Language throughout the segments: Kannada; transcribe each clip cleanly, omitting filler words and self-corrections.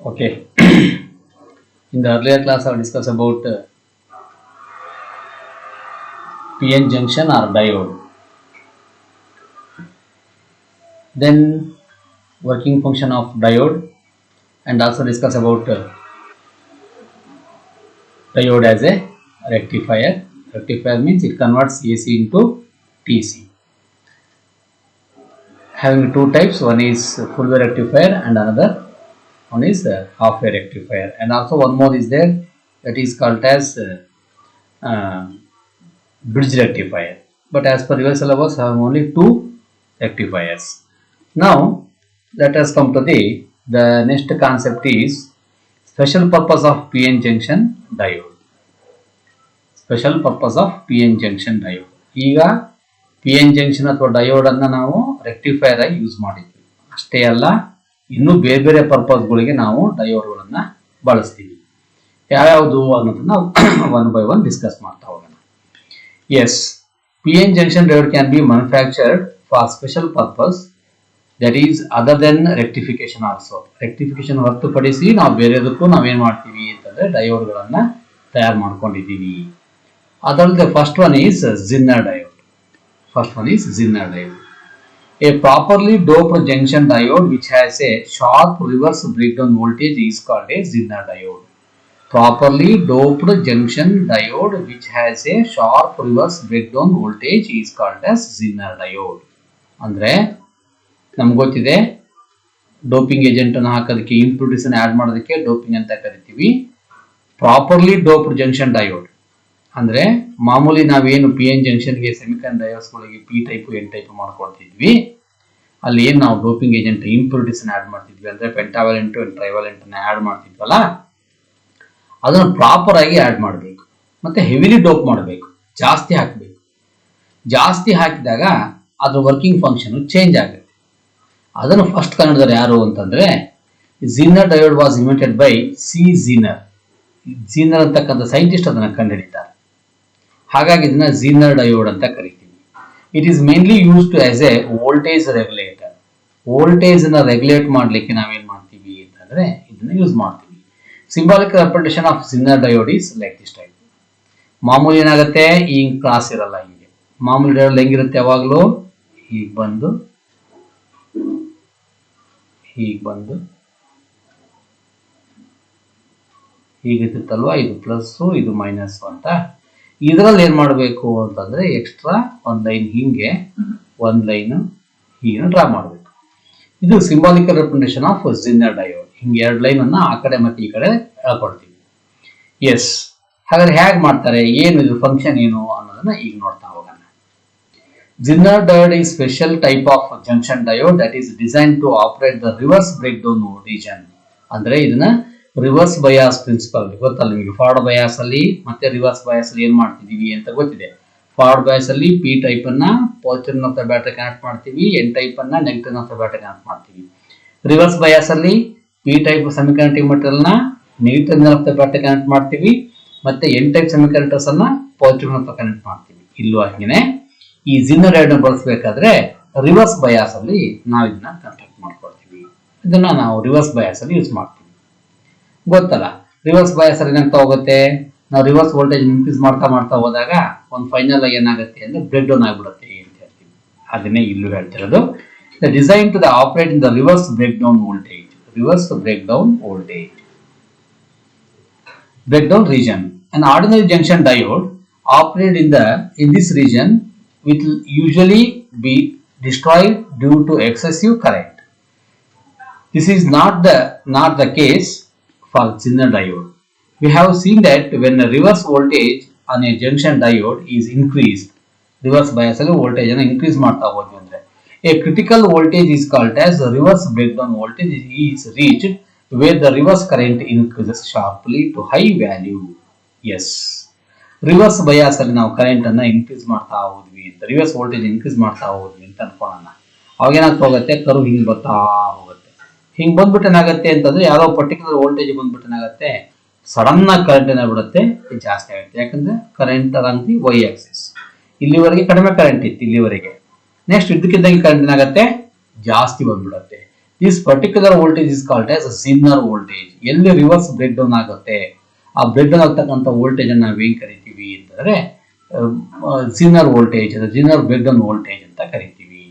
Okay. In the earlier class, I will discuss about PN junction or diode. Then working function of diode, and also discuss about diode as a rectifier. Rectifier means it converts AC into DC. Having two types, one is full wave rectifier and another one is half wave rectifier, and also one more is there, that is called as bridge rectifier. But as per your syllabus, I have only two rectifiers. Now let us come to the next concept is special purpose of PN junction diode. Special purpose of PN junction diode. ಈಗ PN junction ಅಥವಾ ಡಯೋಡ್ ಅನ್ನು ನಾವು ರೆಕ್ಟಿಫೈರ್ ಆಗಿ ಯೂಸ್ ಮಾಡಿದ್ವಿ. ಅಷ್ಟೇ ಅಲ್ಲ, ಇನ್ನು ಬೇರೆ ಬೇರೆ ಪರ್ಪಸ್ಗಳಿಗೆ ನಾವು ಡಯೋಡ್ಗಳನ್ನು ಬಳಸ್ತೀವಿ. ಯಾವ್ಯಾವುದು ಅನ್ನೋದನ್ನ ನಾವು ಒನ್ ಬೈ ಒನ್ ಡಿಸ್ಕಸ್ ಮಾಡ್ತಾ ಹೋಗೋಣ. Yes, PN junction diode can be manufactured for special purpose, that is other than rectification also. rectification ಹೊರತುಪಡಿಸಿ ನಾವು ಬೇರೆದಕ್ಕೂ ನಾವೇನ್ ಮಾಡ್ತೀವಿ ಅಂತಂದ್ರೆ ಡಯೋಡ್ಗಳನ್ನ ತಯಾರು ಮಾಡ್ಕೊಂಡಿದ್ದೀವಿ. ಅದರಲ್ಲಿ first one is Zener diode. A properly doped junction diode which has a sharp reverse breakdown voltage is called a Zener diode. Properly doped junction diode which has a sharp reverse breakdown voltage is called as Zener diode. ಅಂದ್ರೆ ನಮ್ಗೆ ಗೊತ್ತಿದೆ, ಡೋಪಿಂಗ್ ಏಜೆಂಟ್ ಅನ್ನು ಹಾಕೋದಕ್ಕೆ, ಇಂಪ್ಯೂರಿಟೀಸ್ ಅನ್ನು ಆಡ್ ಮಾಡೋದಕ್ಕೆ ಡೋಪಿಂಗ್ ಅಂತ ಕರಿತೀವಿ. ಪ್ರಾಪರ್ಲಿ ಡೋಪ್ಡ್ ಜಂಕ್ಷನ್ ಡಯೋಡ್ ಅಂದ್ರೆ ಮಾಮೂಲಿ ನಾವೇನು PN ಜಂಕ್ಷನ್ಗೆ ಸೆಮಿಕಂಡಕ್ಟರ್ ಡಯೋಡ್ಸ್ಗಳಿಗೆ ಪಿ ಟೈಪ್ ಎನ್ ಟೈಪ್ ಮಾಡ್ಕೊಳ್ತಿದ್ವಿ, ಅಲ್ಲಿ ಏನು ನಾವು ಡೋಪಿಂಗ್ ಏಜೆಂಟ್ ಇಂಪ್ಯೂರಿಟೀಸ್ ಆಡ್ ಮಾಡ್ತಿದ್ವಿ ಅಂದ್ರೆ ಪೆಂಟಾವಾಲೆಂಟ್ ಅಂಡ್ ಟ್ರೈವಾಲೆಂಟ್ ಅನ್ನ ಆಡ್ ಮಾಡ್ತಿದ್ವಲ್ಲ, ಅದನ್ನು ಪ್ರಾಪರ್ ಆಗಿ ಆಡ್ ಮಾಡಬೇಕು. ಮತ್ತೆ ಹೆವಿಲಿ ಡೋಪ್ ಮಾಡಬೇಕು, ಜಾಸ್ತಿ ಹಾಕಬೇಕು. ಜಾಸ್ತಿ ಹಾಕಿದಾಗ ಅದ್ರ ವರ್ಕಿಂಗ್ ಫಂಕ್ಷನ್ ಚೇಂಜ್ ಆಗುತ್ತೆ. ಅದನ್ನು ಫಸ್ಟ್ ಕಂಡಿದ್ದಾರೆ ಯಾರು ಅಂತಂದ್ರೆ Zener diode was invented by Zener. Zener ಅಂತಕ್ಕಂಥ ಸೈಂಟಿಸ್ಟ್ ಅದನ್ನ ಕಂಡುಹಿಡಿತಾರೆ. ಹಾಗಾಗಿ ಇದನ್ನ ಝೀನರ್ ಡಯೋಡ್ ಅಂತ ಕರಿತೀವಿ. It is mainly used as a voltage regulator. Voltage ಅನ್ನ ರೆಗ್ಯುಲೇಟ್ ಮಾಡ್ಲಿಕ್ಕೆ ನಾವೇನ್ ಮಾಡ್ತೀವಿ ಅಂತಂದ್ರೆ ಇದನ್ನ ಯೂಸ್ ಮಾಡ್ತೀವಿ. Symbolic representation of Zener diode is like this type. ಮಾಮೂಲಿ ಏನಾಗುತ್ತೆ, ಈ ಕ್ಲಾಸ್ ಇರಲ್ಲ, ಹಿಂಗೆ ಮಾಮೂಲಿ ಡಯೋಡ್ ಹೆಂಗಿರುತ್ತೆ, ಯಾವಾಗಲೂ ಹೀಗೆ ಬಂದು ಹೀಗಿರುತ್ತಲ್ವಾ, ಇದು ಪ್ಲಸ್ ಇದು ಮೈನಸ್ ಅಂತ. ಇದರಲ್ಲಿ ಏನ್ ಮಾಡಬೇಕು ಅಂತಂದ್ರೆ ಎಕ್ಸ್ಟ್ರಾ ಒಂದ್ ಲೈನ್ ಹಿಂಗೆ, ಒಂದ್ ಲೈನ್ ಹೀಗೆ ಡ್ರಾ ಮಾಡಬೇಕು. ಇದು symbolic representation of Zener diode. ಹಿಂಗೆ ಎರಡು ಲೈನ್ ಅನ್ನ ಆ ಕಡೆ ಮತ್ತೆ ಈ ಕಡೆ ಹೇಳ್ಕೊಡ್ತೀವಿ. ಎಸ್, ಹಾಗಾದ್ರೆ ಹೇಗೆ ಮಾಡ್ತಾರೆ, ಏನು ಇದು ಫಂಕ್ಷನ್ ಏನು ಅನ್ನೋದನ್ನ ಈಗ ನೋಡ್ತಾ ಹೋಗೋಣ. Zener diode is special type of junction diode that is designed to operate the reverse breakdown region. ಅಂದ್ರೆ ಇದನ್ನ ರಿವರ್ಸ್ ಬಯಾಸ್ ಪ್ರಿನ್ಸಿಪಲ್ ಗೊತ್ತಲ್ಲ ನಿಮಗೆ. ಫಾರ್ವರ್ಡ್ ಬಯಾಸ್ ಅಲ್ಲಿ ಮತ್ತೆ ರಿವರ್ಸ್ ಬಯಾಸ್ ಅಲ್ಲಿ ಏನ್ ಮಾಡ್ತಿದೀವಿ ಅಂತ ಗೊತ್ತಿದೆ. ಫಾರ್ವರ್ಡ್ ಬಯಾಸ್ ಅಲ್ಲಿ ಪಿ ಟೈಪ್ ಅನ್ನ positive of the battery connect ಮಾಡ್ತೀವಿ, ಎನ್ ಟೈಪ್ ಅನ್ನ negative of the battery connect ಮಾಡ್ತೀವಿ. ರಿವರ್ಸ್ ಬಯಾಸ್ ಅಲ್ಲಿ ಪಿ ಟೈಪ್ ಸೆಮಿಕಂಡಕ್ಟಿಂಗ್ ಮೆಟೀರಿಯಲ್ ನ negative of the battery connect ಮಾಡ್ತೀವಿ, ಮತ್ತೆ ಎನ್ ಟೈಪ್ ಸೆಮಿಕಂಡಕ್ಟರ್ಸ್ ಅನ್ನ ಪಾಸಿಟಿವ್ ಆಫ್ ಕನೆಕ್ಟ್ ಮಾಡ್ತೀವಿ. ಇಲ್ಲೂ ಹಾಗೇನೆ ಈ ಝೀನರ್ ಡಯೋಡ್ ಬಳಸಬೇಕಾದ್ರೆ ರಿವರ್ಸ್ ಬಯಾಸ್ ಅಲ್ಲಿ ನಾವು ಇದನ್ನ ಕಾಂಟ್ಯಾಕ್ಟ್ ಮಾಡ್ಕೊಳ್ತೀವಿ. ಇದನ್ನ ನಾವು ರಿವರ್ಸ್ ಬಯಾಸ್ ಅಲ್ಲಿ ಯೂಸ್ ಮಾಡ್ತೀವಿ, ಗೊತ್ತಲ್ಲ. ರಿವರ್ಸ್ ಬಯಾಸ್ ಅಲ್ಲಿ ಏನಾಗ್ತಾ ಹೋಗುತ್ತೆ, ನಾವು ರಿವರ್ಸ್ ವೋಲ್ಟೇಜ್ ಇನ್ಕ್ರೀಸ್ ಮಾಡ್ತಾ ಹೋದಾಗ ಒಂದು ಫೈನಲ್ ಆಗಿ ಏನಾಗುತ್ತೆ ಅಂದ್ರೆ ಬ್ರೇಕ್ ಡೌನ್ ಆಗಿಬಿಡುತ್ತೆ ಅಂತ ಹೇಳ್ತೀವಿ. ಅದನ್ನೇ ಇಲ್ಲೂ ಹೇಳ್ತಿರೋದು. Design to the operate in the reverse break down region. An ordinary junction diode operated in this region will usually be destroyed due to excessive current. This is not the case for Zener diode. We have seen that when the reverse voltage on a junction diode is increased, reverse bias ಅಲ್ಲಿ voltage ಅನ್ನು increase ಮಾಡ್ತಾ ಹೋದ್ವಿ ಅಂದ್ರೆ a critical voltage is called as the reverse breakdown voltage is reached where the reverse current increases sharply to high value. Yes, reverse bias ಅಲ್ಲಿ ನಾವು ಕರೆಂಟ್ ಅನ್ನ ಇನ್ಕ್ರೀಸ್ ಮಾಡ್ತಾ ಹೋದ್ವಿ ಅಂತ, ರಿವರ್ಸ್ ವೋಲ್ಟೇಜ್ ಇನ್ಕ್ರೀಸ್ ಮಾಡ್ತಾ ಹೋದ್ವಿ ಅಂತ ಅನ್ಕೊಳ್ಳೋಣ. ಅವಾಗ ಏನಾಗ್ತಾ ಹೋಗುತ್ತೆ, ಕರು ಹಿಂಗ್ ಬರ್ತಾ ಹೋಗುತ್ತೆ. ಹಿಂಗ್ ಬಂದ್ಬಿಟ್ಟು ಏನಾಗುತ್ತೆ ಅಂತಂದ್ರೆ ಯಾರೋ ಪರ್ಟಿಕ್ಯುಲರ್ ವೋಲ್ಟೇಜ್ ಬಂದ್ಬಿಟ್ಟು ಏನಾಗುತ್ತೆ, ಸಡನ್ ಆಗಿ ಕರೆಂಟ್ ಏನಾಗ್ಬಿಡುತ್ತೆ, ಜಾಸ್ತಿ ಆಗುತ್ತೆ. ಯಾಕಂದ್ರೆ ಕರೆಂಟ್ ಅದಂತಿ ವೈ ಆಕ್ಸಿಸ್, ಇಲ್ಲಿವರೆಗೆ ಕಡಿಮೆ ಕರೆಂಟ್ ಇತ್ತು ಇಲ್ಲಿವರೆಗೆ. ನೆಕ್ಸ್ಟ್ ಇದಕ್ಕಿದ್ದಂಗೆ ಕರೆಂಟ್ ಏನಾಗುತ್ತೆ, ಜಾಸ್ತಿ ಬಂದ್ಬಿಡುತ್ತೆ. This particular voltage is called as Zener voltage. ಎಲ್ಲಿ ರಿವರ್ಸ್ ಬ್ರೇಕ್ ಡೌನ್ ಆಗುತ್ತೆ ಆ ಬ್ರೇಕ್ ಡೌನ್ ಆಗ್ತಕ್ಕಂಥ ವೋಲ್ಟೇಜ್ ಅನ್ನು ನಾವೇನ್ ಕರಿತೀವಿ ಅಂತಂದ್ರೆ ಜಿನ್ನರ್ ವೋಲ್ಟೇಜ್, ಜಿನ್ನರ್ ಬ್ರೇಕ್ ಡೌನ್ ವೋಲ್ಟೇಜ್ ಅಂತ ಕರಿತೀವಿ.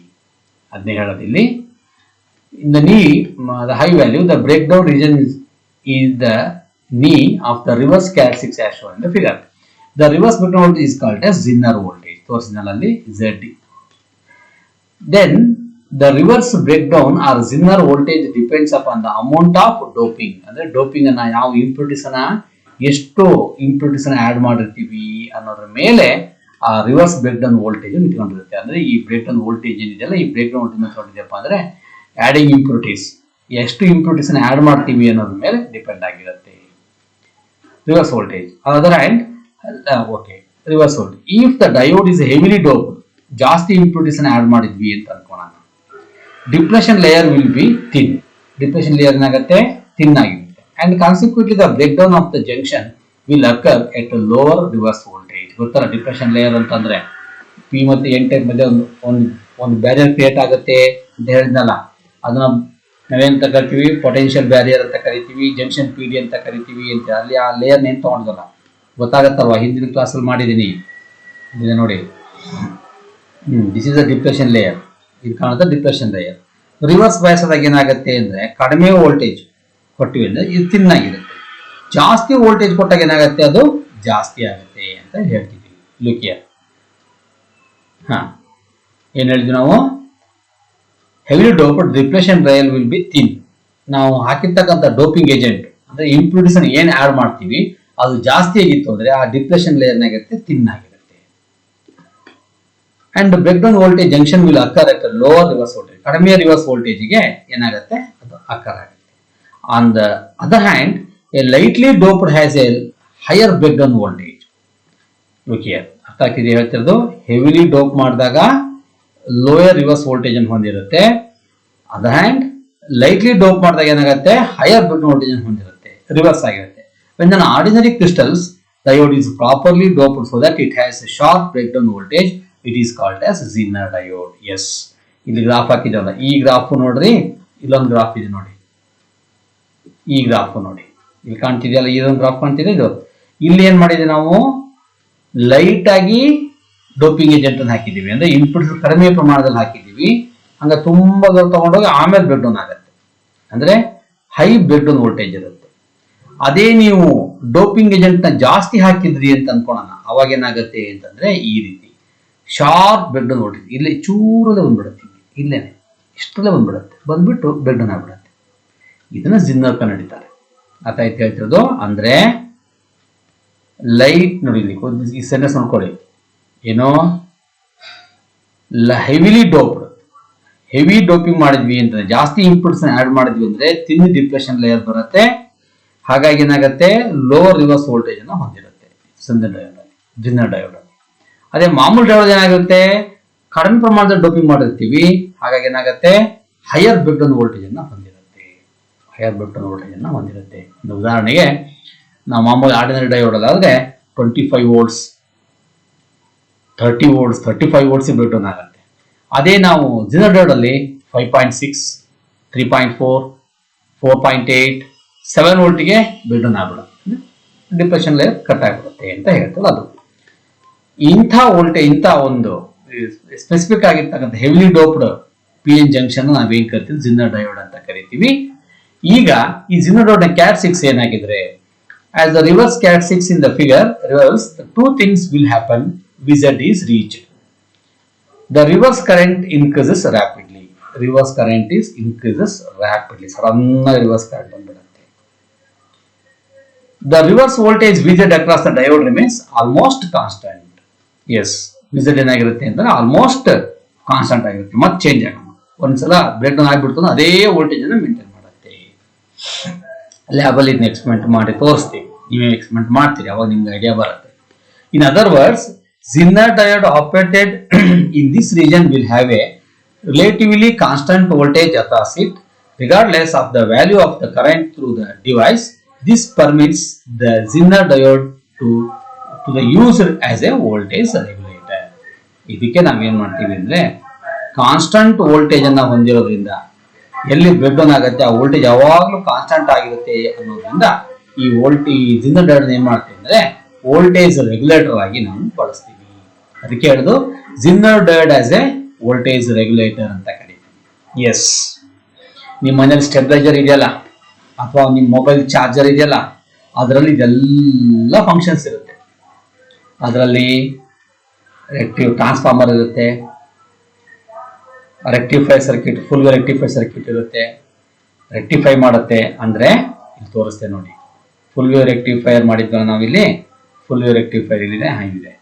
ಅದನ್ನೇ ಹೇಳೋದಿಲ್ಲಿ. In the knee, the high value, the breakdown region is the knee of the reverse characteristic as shown in the figure. The reverse breakdown voltage is called as Zinner voltage. ತೋರಿಸಿದ್ನಲ್ಲಿ ZD. Then the reverse breakdown or Zinner voltage depends upon the amount of doping. ಅಂದ್ರೆ ಡೋಪಿಂಗ್ ಅನ್ನ ಯಾವ ಇಂಪ್ಯೂರಿಟೀಸ್ ಅನ್ನ ಎಷ್ಟು ಇಂಪ್ಯೂರಿಟೀಸ್ ಅನ್ನ ಆಡ್ ಮಾಡಿರ್ತೀವಿ ಅನ್ನೋದ್ರ ಮೇಲೆ ಆ ರಿವರ್ಸ್ ಬ್ರೇಕ್ ಡೌನ್ ವೋಲ್ಟೇಜ್ ನಿಂತ್ಕೊಂಡಿರುತ್ತೆ. ಅಂದ್ರೆ ಈ ಬ್ರೇಕ್ ಡೌನ್ ವೋಲ್ಟೇಜ್ ಏನಿದೆಯಲ್ಲ, ಈ ಬ್ರೇಕ್ ಡೌನ್ ವೋಲ್ಟೇಜ್ ನಿಂತ್ಕೊಂಡಿದೆಯಪ್ಪ ಅಂದ್ರೆ ಆಡಿಂಗ್ ಇಂಪ್ಯೂರಿಟೀಸ್, ಎಷ್ಟು ಇಂಪ್ಯೂರಿಟೀಸ್ ಅನ್ನ ಆಡ್ ಮಾಡ್ತೀವಿ ಅನ್ನೋದ್ರ ಮೇಲೆ ಡಿಪೆಂಡ್ ಆಗಿರುತ್ತೆ reverse voltage. Other hand okay, reverse voltage if the diode is heavily dope, ಜಾಸ್ತಿ ಇಂಪ್ಯೂರಿಟೀಸ್ ಅನ್ನ ಆಡ್ ಮಾಡಿದ್ವಿ ಅಂತ ಅನ್ಕೋಣ, depression layer will be thin. Depression layer ಏನಾಗುತ್ತೆ, ಥಿನ್ ಆಗಿರುತ್ತೆ. And consequently the break down of the junction will occur at lower reverse voltage. ಗೊತ್ತಲ್ಲ ಡಿಪ್ರೆಷನ್ ಲೇಯರ್ ಅಂತಂದ್ರೆ ಪಿ ಮತ್ತು ಎನ್ ಟೈಪ್ ಮಧ್ಯೆ ಒಂದು ಬ್ಯಾರಿಯರ್ ಕ್ರಿಯೇಟ್ ಆಗುತ್ತೆ ಅಂತ ಹೇಳಿದ್ನಲ್ಲ, ಅದನ್ನ ನಾವೇಂತ ಕರಿತೀವಿ, ಪೊಟೆನ್ಷಿಯಲ್ ಬ್ಯಾರಿಯರ್ ಅಂತ ಕರಿತೀವಿ, ಜಂಕ್ಷನ್ ಪಿ ಡಿ ಅಂತ ಕರಿತೀವಿ ಅಂತ. ಅಲ್ಲಿ ಆ ಲೇಯರ್ ನೇನು ತಗೊಂಡಲ್ಲ, ಗೊತ್ತಾಗತ್ತಲ್ವಾ, ಹಿಂದಿನ ಕ್ಲಾಸಲ್ಲಿ ಮಾಡಿದ್ದೀನಿ ಇದೆ ನೋಡಿ. This is a depression layer, ಇದು ಕಾಣುತ್ತೆ ಡಿಪ್ರೆಷನ್ ಲೇಯರ್. ರಿವರ್ಸ್ ಬಯಸದಾಗ ಏನಾಗುತ್ತೆ ಅಂದ್ರೆ ಕಡಿಮೆ ವೋಲ್ಟೇಜ್ ಕೊಟ್ಟಿವಿ ಅಂದ್ರೆ ಇದು ತಿನ್ನಾಗಿರುತ್ತೆ, ಜಾಸ್ತಿ ವೋಲ್ಟೇಜ್ ಕೊಟ್ಟಾಗ ಏನಾಗುತ್ತೆ, ಅದು ಜಾಸ್ತಿ ಆಗುತ್ತೆ ಅಂತ ಹೇಳ್ತಿದ್ದೀವಿ. ಲುಕಿಯರ್ ಏನ್ ಹೇಳಿದ್ವಿ ನಾವು, heavily doped depression layer will be thin. ನಾವು ಹಾಕಿರ್ತಕ್ಕಂಥ ಡೋಪಿಂಗ್ ಏಜೆಂಟ್ ಅಂದ್ರೆ ಇಂಪ್ಯೂರಿಟೀಸ್ ಏನ್ ಆಡ್ ಮಾಡ್ತೀವಿ ಅದು ಜಾಸ್ತಿ ಆಗಿತ್ತು ಅಂದ್ರೆ ಆ ಡಿಪ್ರೆಷನ್ ಲೇಯರ್ ಏನಾಗುತ್ತೆ, ಥಿನ್ ಆಗಿರುತ್ತೆ. And break down voltage junction will occur at lower reverse voltage. ಕಡಿಮೆ ರಿವರ್ಸ್ ವೋಲ್ಟೇಜ್ಗೆ ಏನಾಗುತ್ತೆ, ಅದು ಅಕರ್ ಆಗುತ್ತೆ. On the other hand a lightly doped has a higher break down voltage. Look here ಅರ್ಥ ಆಗ್ತಿದೆ ಹೇಳ್ತಿರೋದು. ಹೆವಿಲಿ ಡೋಪ್ ಮಾಡಿದಾಗ ಲೋಯರ್ ರಿವರ್ಸ್ ವೋಲ್ಟೇಜ್ ಅನ್ನು ಹೊಂದಿರುತ್ತೆ. ಅದರ್ ಹ್ಯಾಂಡ್ ಲೈಟ್ಲಿ ಡೋಪ್ ಮಾಡಿದಾಗ ಏನಾಗುತ್ತೆ, ಹೈಯರ್ ಬ್ರೇಕ್ ಡೌನ್ ವೋಲ್ಟೇಜ್ ಅನ್ನು ಹೊಂದಿರುತ್ತೆ, ರಿವರ್ಸ್ ಆಗಿರುತ್ತೆ. When an ordinary crystals diode is properly doped so that it has a sharp breakdown voltage, it is called as Zener diode. Yes, ಇಲ್ಲಿ ಗ್ರಾಫ್ ಹಾಕಿದಲ್ಲ, ಈ ಗ್ರಾಫ್ ನೋಡ್ರಿ, ಇಲ್ಲೊಂದು ಗ್ರಾಫ್ ಇದೆ ನೋಡಿ, ಈ ಗ್ರಾಫ್ ನೋಡಿ, ಇಲ್ಲಿ ಕಾಣ್ತಿದೆಯಲ್ಲ, ಇದೊಂದು ಗ್ರಾಫ್ ಕಾಣ್ತಿದೆ. ಇದು ಇಲ್ಲಿ ಏನ್ ಮಾಡಿದೆ, ನಾವು ಲೈಟ್ ಆಗಿ ಡೋಪಿಂಗ್ ಏಜೆಂಟ್ ಅನ್ನು ಹಾಕಿದೀವಿ, ಅಂದ್ರೆ ಇನ್ಪುಟ್ ಕಡಿಮೆ ಪ್ರಮಾಣದಲ್ಲಿ ಹಾಕಿದೀವಿ. ಹಂಗ ತುಂಬಾ ತಗೊಂಡೋಗಿ ಆಮೇಲೆ ಬ್ರೇಕ್ ಡೌನ್ ಆಗುತ್ತೆ, ಅಂದ್ರೆ ಹೈ ಬ್ರೇಕ್ ಡೌನ್ ವೋಲ್ಟೇಜ್ ಇರುತ್ತೆ. ಅದೇ ನೀವು ಡೋಪಿಂಗ್ ಏಜೆಂಟ್ ನ ಜಾಸ್ತಿ ಹಾಕಿದ್ರಿ ಅಂತ ಅನ್ಕೋಣ, ಅವಾಗ ಏನಾಗುತ್ತೆ ಅಂತಂದ್ರೆ ಈ ರೀತಿ ಶಾರ್ಪ್ ಬ್ರೇಕ್ ಡೌನ್ ವೋಲ್ಟೇಜ್ ಇಲ್ಲಿ ಚೂರಲ್ಲೇ ಬಂದ್ಬಿಡುತ್ತೆ, ಇಲ್ಲೇನೆ ಇಷ್ಟರಲ್ಲೇ ಬಂದ್ಬಿಡುತ್ತೆ, ಬಂದ್ಬಿಟ್ಟು ಬ್ರೇಕ್ ಡೌನ್ ಆಗ್ಬಿಡುತ್ತೆ. ಇದನ್ನ ಜಿನ್ನರ್ ಕಂಡಿಡಿತಾರೆ. ಅರ್ಥ ಆಯ್ತು ಹೇಳ್ತಿರೋದು. ಅಂದ್ರೆ ಲೈಟ್ ನೋಡಿ, ಇಲ್ಲಿ ಈ ಸೆಂಟೆನ್ಸ್ ನೋಡ್ಕೊಳ್ಳಿ, ಏನೋ ಹೆವಿಲಿ ಡೋಪ್ಡ್, ಹೆವಿ ಡೋಪಿಂಗ್ ಮಾಡಿದ್ವಿ ಅಂತಂದ್ರೆ, ಜಾಸ್ತಿ ಇಂಪುಟ್ಸ್ ಆಡ್ ಮಾಡಿದ್ವಿ ಅಂದ್ರೆ ಥಿನ್ ಡಿಪ್ರೆಷನ್ ಲೇಯರ್ ಬರುತ್ತೆ. ಹಾಗಾಗಿ ಏನಾಗುತ್ತೆ, ಲೋವರ್ ರಿವರ್ಸ್ ವೋಲ್ಟೇಜ್ ಅನ್ನು ಹೊಂದಿರುತ್ತೆ ಜಿನ್ನರ್ ಡಯೋಡ್. ಅದೇ ಮಾಮೂಲಿ ಡಯೋಡ್ ಏನಾಗುತ್ತೆ, ಕಡಿಮೆ ಪ್ರಮಾಣದಲ್ಲಿ ಡೋಪಿಂಗ್ ಮಾಡಿರ್ತೀವಿ, ಹಾಗಾಗಿ ಏನಾಗುತ್ತೆ, ಹೈಯರ್ ಬ್ರೇಕ್ ಡೌನ್ ವೋಲ್ಟೇಜ್ ಅನ್ನು ಹೊಂದಿರುತ್ತೆ, ಹೈಯರ್ ಬ್ರೇಕ್ ಡೌನ್ ವೋಲ್ಟೇಜ್ ಅನ್ನು ಹೊಂದಿರುತ್ತೆ. ಒಂದು ಉದಾಹರಣೆಗೆ ನಾವು ಮಾಮೂಲಿ ಆರ್ಡಿನರಿ ಡಯೋಡ್ ಅಲ್ಲಾದ್ರೆ 25 volts 30 volts 35 volts break down ಆಗುತ್ತೆ. ಅದೇ ನಾವು ಜಿನ್ನರ್ ಡಯೋಡ್ ಅಲ್ಲಿ 5.6 3.4 4.8 7 ವೋಲ್ಟ್ಗೆ ಬ್ರೇಕ್ ಡೌನ್ ಆಗ್ಬಿಡುತ್ತೆ, ಡಿಪ್ರೆಷನ್ ಲೇಯರ್ ಕಟ್ ಆಗಿಬಿಡುತ್ತೆ ಅಂತ ಹೇಳ್ತಾರೆ. ಅದು ಇಂಥ ವೋಲ್ಟೇಜ್, ಇಂಥ ಒಂದು ಸ್ಪೆಸಿಫಿಕ್ ಆಗಿರ್ತಕ್ಕಂಥ heavily doped P N junction ನಾವೇನ್ ಕರಿತೀವಿ, ಜಿನ್ನರ್ ಡಯೋಡ್ ಅಂತ ಕರಿತೀವಿ. ಈಗ ಈ ಜಿನ್ನರ್ ಡಯೋಡ್ ನ characteristics ಏನಾಗಿದ್ರೆ, as the reverse characteristics in the figure reverse, the two things will happen. VZ is reached. The reverse current increases rapidly. Reverse current is increases rapidly. Suddenly reverse current ಬಂದ್ಬಿಡುತ್ತೆ. The reverse voltage VZ across the diode remains almost constant. Yes, VZ ಏನಾಗಿರುತ್ತೆ ಅಂದ್ರೆ ಆಲ್ಮೋಸ್ಟ್ ಕಾನ್ಸ್ಟೆಂಟ್ ಆಗಿರುತ್ತೆ, ಮತ್ತೆ ಚೇಂಜ್ ಆಗಲ್ಲ. ಒಂದ್ಸಲ ಬ್ರೇಕ್ ಡೌನ್ ಆಗಿಬಿಡ್ತು ಅದೇ ವೋಲ್ಟೇಜ್ ಅನ್ನು ಮೇಂಟೈನ್ ಮಾಡುತ್ತೆ. ಲ್ಯಾಬಲ್ಲಿ ಇದನ್ನ ಎಕ್ಸ್ಪೆರಿಮೆಂಟ್ ಮಾಡಿ ತೋರಿಸ್ತೀವಿ, ನೀವೇ ಎಕ್ಸ್ಪೆರಿಮೆಂಟ್ ಮಾಡ್ತೀರಿ, ಅವಾಗ ನಿಮ್ಗೆ ಐಡಿಯಾ ಬರುತ್ತೆ. In other words, Zener diode operated in this region will have a relatively constant voltage across it, regardless of the value of the current through the device. This permits the Zener diode to the user as a voltage regulator. ಇದಕ್ಕೆ ನಾವೇನ್ ಮಾಡ್ತೀವಿ ಅಂದ್ರೆ, ಕಾನ್ಸ್ಟಂಟ್ ವೋಲ್ಟೇಜ್ ಅನ್ನ ಹೊಂದಿರೋದ್ರಿಂದ ಎಲ್ಲಿ ಬ್ರೇಕ್ ಡೌನ್ ಆಗುತ್ತೆ ಆ ವೋಲ್ಟೇಜ್ ಯಾವಾಗಲೂ ಕಾನ್ಸ್ಟಂಟ್ ಆಗಿರುತ್ತೆ ಅನ್ನೋದ್ರಿಂದ ಈ ಜಿನ್ನರ್ ಡಯೋಡ್ ಏನ್ ಮಾಡ್ತೀವಿ ಅಂದ್ರೆ ವೋಲ್ಟೇಜ್ ರೆಗ್ಯುಲೇಟರ್ ಆಗಿ ನಾವು ಬಳಸ್ತೀವಿ. ಅದಕ್ಕೆ ಹೇಳುದು Zener diode as a voltage regulator ಅಂತ ಕರೀತೀವಿ. ಎಸ್, ನಿಮ್ಮ ಮನೇಲಿ ಸ್ಟೆಬಿಲೈಸರ್ ಇದೆಯಲ್ಲ ಅಥವಾ ನಿಮ್ಮ ಮೊಬೈಲ್ ಚಾರ್ಜರ್ ಇದೆಯಲ್ಲ, ಅದರಲ್ಲಿ ಇದೆಲ್ಲ ಫಂಕ್ಷನ್ಸ್ ಇರುತ್ತೆ. ಅದರಲ್ಲಿ ಟ್ರಾನ್ಸ್ಫಾರ್ಮರ್ ಇರುತ್ತೆ, rectify circuit, full rectify circuit ಇರುತ್ತೆ, ರೆಕ್ಟಿಫೈ ಮಾಡುತ್ತೆ ಅಂದ್ರೆ ಇಲ್ಲಿ ತೋರಿಸ್ತೇವೆ ನೋಡಿ. ಫುಲ್ ವೇವ್ ರೆಕ್ಟಿಫೈರ್ ಮಾಡಿದ್ವಲ್ಲ ನಾವಿಲ್ಲಿ, ಫುಲ್ ವೇವ್ ರೆಕ್ಟಿಫೈರ್ ಇಲ್ಲಿದೆ, ಹಾಗಿದೆ.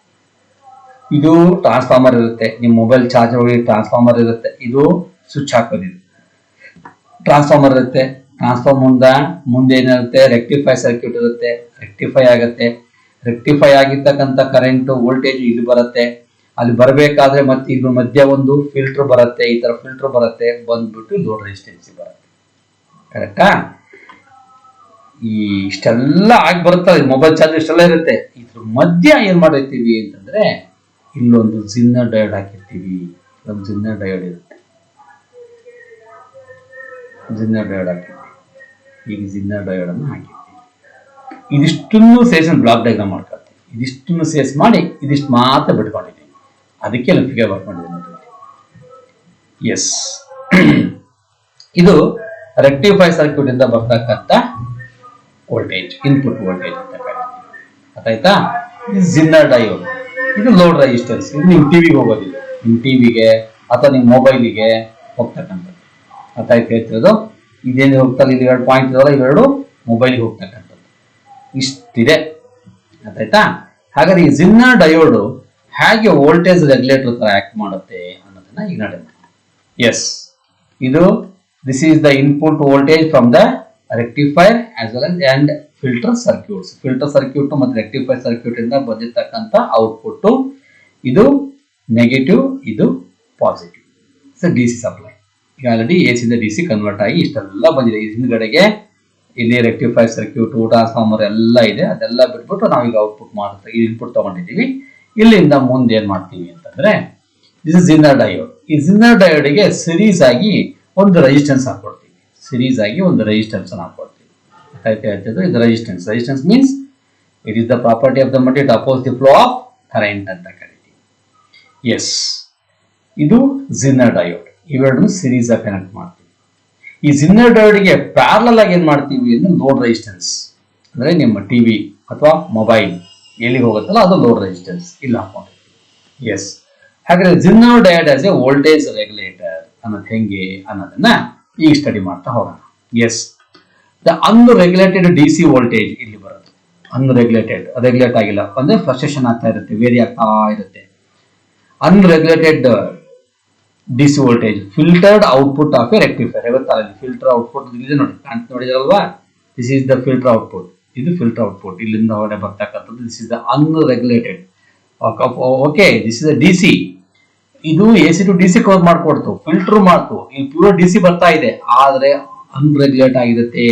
ಇದು ಟ್ರಾನ್ಸ್ಫಾರ್ಮರ್ ಇರುತ್ತೆ, ನಿಮ್ಮ ಮೊಬೈಲ್ ಚಾರ್ಜರ್ ಒಳಗೆ ಟ್ರಾನ್ಸ್ಫಾರ್ಮರ್ ಇರುತ್ತೆ, ಇದು ಸ್ವಿಚ್ ಹಾಕೋದಿದೆ. ಟ್ರಾನ್ಸ್ಫಾರ್ಮರ್ ಇರುತ್ತೆ, ಟ್ರಾನ್ಸ್ಫಾರ್ಮರ್ ಮುಂದೆ ಏನಿರುತ್ತೆ ರೆಕ್ಟಿಫೈ ಸರ್ಕ್ಯೂಟ್ ಇರುತ್ತೆ, ರೆಕ್ಟಿಫೈ ಆಗುತ್ತೆ. ರೆಕ್ಟಿಫೈ ಆಗಿರ್ತಕ್ಕಂಥ ಕರೆಂಟ್ ವೋಲ್ಟೇಜ್ ಇಲ್ಲಿ ಬರುತ್ತೆ. ಅಲ್ಲಿ ಬರಬೇಕಾದ್ರೆ ಮತ್ತೆ ಇದು ಮಧ್ಯ ಒಂದು ಫಿಲ್ಟರ್ ಬರುತ್ತೆ, ಈ ತರ ಫಿಲ್ಟರ್ ಬರುತ್ತೆ, ಬಂದ್ಬಿಟ್ಟು ಲೋಡ್ ರೆಸಿಸ್ಟೆನ್ಸಿ ಬರುತ್ತೆ. ಕರೆಕ್ಟಾ? ಈ ಇಷ್ಟೆಲ್ಲ ಆಗಿ ಬರುತ್ತಲ್ಲ, ಮೊಬೈಲ್ ಚಾರ್ಜ್ ಇಷ್ಟೆಲ್ಲ ಇರುತ್ತೆ. ಇದ್ರ ಮಧ್ಯ ಏನ್ ಮಾಡಿರ್ತೀವಿ ಅಂತಂದ್ರೆ ಇಲ್ಲೊಂದು ಜಿನ್ನರ್ ಡಯೋಡ್ ಹಾಕಿರ್ತೀವಿ. ಒಂದು ಜಿನ್ನರ್ ಡಯೋಡ್ ಇರುತ್ತೆ, ಜಿನ್ನರ್ ಡಯೋಡ್ ಹಾಕಿರ್ತೀವಿ. ಈಗ ಜಿನ್ನರ್ ಡಯೋಡ್ ಅನ್ನು ಹಾಕಿರ್ತೀವಿ. ಇದಿಷ್ಟನ್ನು ಸೇರಿಸಿ ಬ್ಲಾಕ್ ಡಯಾಗ್ರಾಮ್ ಮಾಡ್ಕೊಳ್ತೀವಿ. ಇದಿಷ್ಟನ್ನು ಸೇರಿಸಿ ಮಾಡಿ ಇದಿಷ್ಟು ಮಾತ್ರ ಬಿಟ್ಕೊಂಡಿದ್ದೀವಿ. ಅದಕ್ಕೆ ಫಿಗರ್ ಬರ್ಕೊಂಡಿದ್ದೀನಿ. ಎಸ್, ಇದು ರೆಕ್ಟಿಫೈ ಸರ್ಕ್ಯೂಟ್ ಇಂದ ಬರ್ತಕ್ಕಂಥ ವೋಲ್ಟೇಜ್, ಇನ್ಪುಟ್ ವೋಲ್ಟೇಜ್ ಅಂತ ಕರೀತೀವಿ. ಗೊತ್ತಾಯ್ತಾ? ಇದು ಜಿನ್ನರ್ ಡಯೋಡ್, ಇದು ಲೋಡ್ ರೆಸಿಸ್ಟೆನ್ಸ್. ಇದು ನಿಮ್ಮ ಟಿವಿಗೆ ಹೋಗೋದಿಲ್ಲ, ನಿಮ್ಮ ಟಿವಿಗೆ ಅಥವಾ ನಿಮ್ಮ ಮೊಬೈಲಿಗೆ ಹೋಗ್ತಕ್ಕಂಥದ್ದು. ಗೊತ್ತಾಯ್ತು ಹೇಳ್ತಿರೋದು? ಇದೇನು ಹೋಗ್ತಾರೆ, ಇಲ್ಲಿ 2 ಪಾಯಿಂಟ್ ಇದಾವಲ್ಲ, ಇವೆರಡು ಮೊಬೈಲ್ಗೆ ಹೋಗ್ತಕ್ಕಂಥದ್ದು. ಇಷ್ಟಿದೆ. ಗೊತ್ತಾಯ್ತಾ? ಹಾಗಾದ್ರೆ ಈ ಜಿನ್ನರ್ ಡಯೋಡ್ ಹೇಗೆ ವೋಲ್ಟೇಜ್ ರೆಗ್ಯುಲೇಟರ್ ತರ ಆಕ್ಟ್ ಮಾಡುತ್ತೆ ಅನ್ನೋದನ್ನ ಈಗ ನೋಡೋಣ. ಎಸ್, ಇದು this is the input voltage from the rectifier as well and filter circuits. Filter circuit ಮತ್ತು ರೆಕ್ಟಿಫೈರ್ ಸರ್ಕ್ಯೂಟ್ ಇಂದ ಬಂದಿರತಕ್ಕಂಥ ಔಟ್ಪುಟ್. ಇದು ನೆಗೆಟಿವ್, ಇದು ಪಾಸಿಟಿವ್. DC supply. ಈಗ ಆಲ್ರೆಡಿ ಎಸಿ ಇಂದ ಡಿಸಿ ಕನ್ವರ್ಟ್ ಆಗಿ ಇಷ್ಟೆಲ್ಲ ಬಂದಿದೆ. ಹಿಂದ್ಗಡೆಗೆ ಇಲ್ಲಿ ರೆಕ್ಟಿಫೈರ್ ಸರ್ಕ್ಯೂಟ್, ಟ್ರಾನ್ಸ್ಫಾರ್ಮರ್ ಎಲ್ಲ ಇದೆ. ಅದೆಲ್ಲ ಬಿಟ್ಬಿಟ್ಟು ನಾವೀಗ ಔಟ್ಪುಟ್ ಮಾಡುತ್ತೆ, ಇನ್ಪುಟ್ ತಗೊಂಡಿದ್ದೀವಿ. ಇಲ್ಲಿಂದ ಮುಂದೆ ಏನ್ ಮಾಡ್ತೀವಿ ಅಂತಂದ್ರೆ ದಿಸ್ ಇಸ್ ಜಿನ್ನರ್ ಡಯೋಡ್. ಈ ಜಿನ್ನರ್ ಡಯೋಡ್ಗೆ ಸಿರೀಸ್ ಆಗಿ ಒಂದು ರೆಸಿಸ್ಟೆನ್ಸ್ ಹಾಕೊಡ್ತೀವಿ. ಸಿರೀಸ್ ಆಗಿ ಒಂದು ರೆಸಿಸ್ಟೆನ್ಸ್ ಹಾಕೊಡ್ತೀವಿ. ಹೇಳ್ತಿದ್ರು ಇದು resistance. Resistance means it is the property of the material to oppose the flow of current ಅಂತ ಕರಿತೀವಿ. ಎಸ್, ಇದು ಜಿನ್ನರ್ ಡಯೋಡ್. ಇವೆರಡನ್ನು ಸಿರೀಸ್ ಆಗಿ ಕನೆಕ್ಟ್ ಮಾಡ್ತೀವಿ. ಈ ಜಿನ್ನರ್ ಡಯೋಡ್ಗೆ ಪ್ಯಾರಲಲ್ ಆಗಿ ಏನ್ ಮಾಡ್ತೀವಿ ಅಂದ್ರೆ ಲೋಡ್ ರೆಸಿಸ್ಟೆನ್ಸ್, ಅಂದ್ರೆ ನಿಮ್ಮ ಟಿವಿ ಅಥವಾ ಮೊಬೈಲ್ ಎಲ್ಲಿಗೆ ಹೋಗುತ್ತಲ್ಲ ಅದು ಲೋಡ್ ರೆಸಿಸ್ಟೆನ್ಸ್ ಇಲ್ಲಿ ಹಾಕೊಂಡಿರ್ತೀವಿ. ಎಸ್, ಹಾಗಾದ್ರೆ Zener diode as a voltage regulator ಅನ್ನೋದು ಹೆಂಗೆ ಅನ್ನೋದನ್ನ ಈಗ ಸ್ಟಡಿ ಮಾಡ್ತಾ ಹೋಗೋಣ. Yes, the unregulated DC voltage ಇಲ್ಲಿ ಬರುತ್ತೆ. ಅನ್ರೆಗ್ಯುಲೇಟೆಡ್, ರೆಗ್ಯುಲೇಟ್ ಆಗಿಲ್ಲ ಅಂದ್ರೆ ಫ್ಲಕ್ಚುಯೇಷನ್ ಆಗ್ತಾ ಇರುತ್ತೆ, ವೇರಿ ಆಗ್ತಾ ಇರುತ್ತೆ. Unregulated DC voltage, filtered output of a rectifier. ಗೊತ್ತಲ್ಲ, ಫಿಲ್ಟರ್ ಔಟ್ಪುಟ್ ಇದೆ ನೋಡಿ, ನೋಡಿದ್ರಲ್ವಾ? This is the filter output. ಇದು ಫಿಲ್ಟರ್ ಔಟ್ಪುಟ್, ಇಲ್ಲಿಂದ ಹೊರಗಡೆ ಬರ್ತಕ್ಕಂಥದ್ದು. This is the unregulated. Okay, this is DC. ಇದು ಎಸಿ ಟು ಡಿಸಿ ಕವರ್ ಮಾಡ್ಕೊಡ್ತು, ಫಿಲ್ಟರ್ ಮಾಡ್ತು. ಈ ಪ್ಯೂರ್ ಡಿಸಿ ಬರ್ತಾ ಇದೆ, ಆದ್ರೆ ಅನ್ರೆಗ್ಯುಲೇಟ್ ಆಗಿರುತ್ತೆ.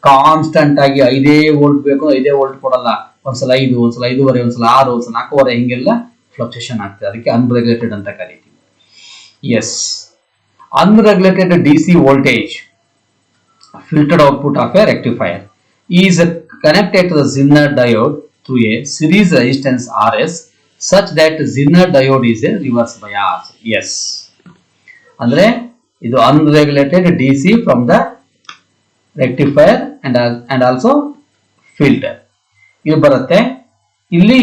ಕಾನ್ಸ್ಟಂಟ್ ಆಗಿ 5 ವೋಲ್ಟ್ ಬೇಕು, 5 ವೋಲ್ಟ್ ಕೊಡಲ್ಲ. ಒಂದ್ಸಲ 5, ಒಂದ್ಸಲ 5.5, ಒಂದ್ಸಲ 6, ಒಂದ್ಸಲ 4.25 ಹಿಂಗೆಲ್ಲ ಫ್ಲಕ್ಚುಯೇಷನ್ ಆಗ್ತದೆ. ಅದಕ್ಕೆ ಅನ್ರೆಗ್ಯುಲೇಟೆಡ್ ಅಂತ ಕರಿತೀವಿ. Yes, unregulated DC voltage filtered output of a rectifier is connected to the Zener diode through a series resistance Rs such that Zener diode is a reverse bias. Yes, ಅಂದ್ರೆ ಇದು unregulated DC from the rectifier and also filter ಇಲ್ಲಿ ಬರುತ್ತೆ. ಇಲ್ಲಿ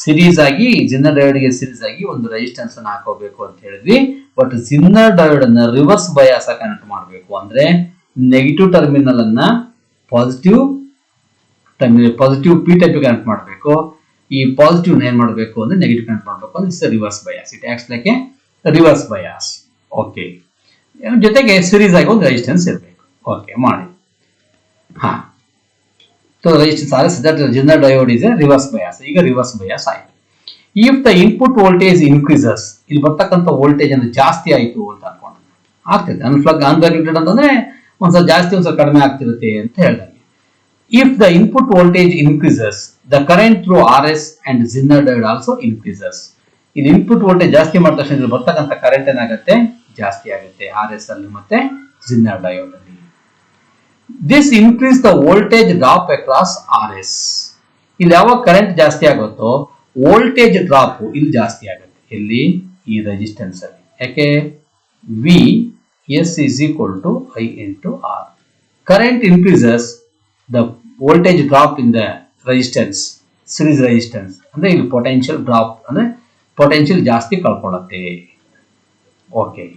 ಸಿರೀಸ್ ಆಗಿ ಜಿನ್ನರ್ ಡಯೋಡ್ ಗೆ ಸಿರೀಸ್ ಆಗಿ ಒಂದು ರೆಸಿಸ್ಟೆನ್ಸ್ ಅನ್ನು ಹಾಕೋಬೇಕು ಅಂತ ಹೇಳಿದ್ವಿ. ಬಟ್ ಜಿನ್ನರ್ ಡಯೋಡ್ ಅನ್ನ ರಿವರ್ಸ್ ಬಯಾಸ್ ಕನೆಕ್ಟ್ ಮಾಡಬೇಕು ಅಂದ್ರೆ ನೆಗೆಟಿವ್ ಟರ್ಮಿನಲ್ ಅನ್ನ ಪಾಸಿಟಿವ್ ಪಿ ಟೈಪ್ ಕನೆಕ್ಟ್ ಮಾಡಬೇಕು. ಈ ಪಾಸಿಟಿವ್ ಏನ್ ಮಾಡಬೇಕು ಅಂದ್ರೆ ನೆಗೆಟಿವ್ ಕನೆಕ್ಟ್ ಮಾಡಬೇಕು ಅಂದ್ರೆ reverse bias. It acts like a reverse bias. Okay, ಜೊತೆಗೆ ಸಿರೀಸ್ ಆಗಿ ಒಂದು ರೆಸಿಸ್ಟೆನ್ಸ್ ಇರಬೇಕು. ಓಕೆ ಮಾಡಿ. ಹಾ, so resistance R that Zener diode is a reverse bias. ಈಗ ರಿವರ್ಸ್ ಬಯಾಸ್ ಆಯ್ತು. If the input voltage increases, ಇಲ್ಲಿ ಬರ್ತಕ್ಕಂಥ ವೋಲ್ಟೇಜ್ ಅಂದ್ರೆ ಜಾಸ್ತಿ ಆಯ್ತು ಅಂತ ಅನ್ಕೊಂಡು ಆಗ್ತದೆ. ಅನ್ರೆಗ್ಯುಲೇಟೆಡ್ ಅಂತಂದ್ರೆ ಒಂದ್ಸಲ ಜಾಸ್ತಿ ಒಂದ್ಸಲ ಕಡಿಮೆ ಆಗ್ತಿರುತ್ತೆ ಅಂತ ಹೇಳ್ದಂಗೆ. If the input voltage increases the current through R S and Zener diode also increases. ಇದು ಇನ್ಪುಟ್ ವೋಲ್ಟೇಜ್ ಜಾಸ್ತಿ ಮಾಡಿದ ತಕ್ಷಣ ಬರ್ತಕ್ಕಂಥ ಕರೆಂಟ್ ಏನಾಗುತ್ತೆ, ಜಾಸ್ತಿ ಆಗುತ್ತೆ ಆರ್ ಎಸ್ ಅಲ್ಲಿ ಮತ್ತೆ ಜಿನ್ನರ್ ಡಯೋಡ್ ಅಲ್ಲಿ. This increase the voltage drop across RS. ಇಲ್ಲಿ ಯಾವಾಗ ಕರೆಂಟ್ ಜಾಸ್ತಿ ಆಗುತ್ತೋ ವೋಲ್ಟೇಜ್ ಡ್ರಾಪ್ ಇಲ್ಲಿ ಜಾಸ್ತಿ ಆಗುತ್ತೆ. ಇಲ್ಲಿ ಈ ರೆಸಿಸ್ಟೆನ್ಸ್ ಅಲ್ಲಿ. ಯಾಕೆ? V S is equal to I into R. Current increases, the voltage drop in the resistance, series resistance. ಅಂದ್ರೆ ಇಲ್ಲಿ potential drop ಅಂದ್ರೆ potential ಜಾಸ್ತಿ ಕಳ್ಕೊಳ್ಳುತ್ತೆ. Okay.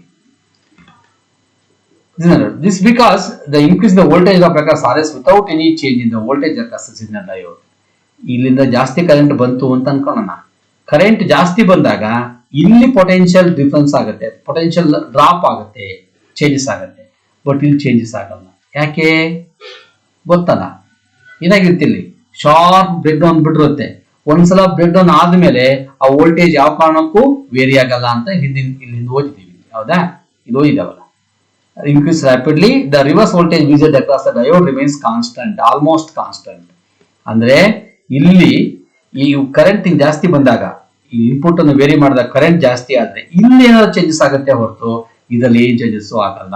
This because the increase in the voltage drop across RS without any change in the voltage across the signal diode. ಇಲ್ಲಿಂದ ಜಾಸ್ತಿ ಕರೆಂಟ್ ಬಂತು ಅಂತ ಅನ್ಕೊಳ್ಳೋಣ. ಕರೆಂಟ್ ಜಾಸ್ತಿ ಬಂದಾಗ ಇಲ್ಲಿ ಪೊಟೆನ್ಷಿಯಲ್ ಡಿಫರೆನ್ಸ್ ಆಗುತ್ತೆ, ಪೊಟೆನ್ಷಿಯಲ್ ಡ್ರಾಪ್ ಆಗುತ್ತೆ, ಚೇಂಜಸ್ ಆಗುತ್ತೆ. ಬಟ್ ಇಲ್ಲಿ ಚೇಂಜಸ್ ಆಗಲ್ಲ. ಯಾಕೆ ಗೊತ್ತಲ್ಲ? ಏನಾಗಿರುತ್ತೆ, ಇಲ್ಲಿ ಶಾರ್ಪ್ ಬ್ರೇಕ್ ಡೌನ್ ಬಿಟ್ಟಿರುತ್ತೆ. ಒಂದ್ಸಲ ಬ್ರೇಕ್ ಡೌನ್ ಆದ್ಮೇಲೆ ಆ ವೋಲ್ಟೇಜ್ ಯಾವ ಕಾರಣಕ್ಕೂ ವೇರಿ ಆಗಲ್ಲ ಅಂತ ಇಲ್ಲಿಂದ ಓದಿದ್ದೀವಿ. ಹೌದಾ? ಇದು ಓದಿದಾವಲ್ಲ. Increase rapidly, the reverse voltage measured across the diode remains constant, almost constant. ಅಂದ್ರೆ ಇಲ್ಲಿ ಈ ಕರೆಂಟ್ ಜಾಸ್ತಿ ಬಂದಾಗ ಈ ಇನ್ಪುಟ್ ಅನ್ನು ವೇರಿ ಮಾಡಿದಾಗ ಕರೆಂಟ್ ಜಾಸ್ತಿ ಆದ್ರೆ ಇಲ್ಲಿ ಏನಾದ್ರು ಚೇಂಜಸ್ ಆಗುತ್ತೆ ಹೊರತು ಇದರಲ್ಲಿ ಏನ್ ಚೇಂಜಸ್ ಆಗಲ್ಲ.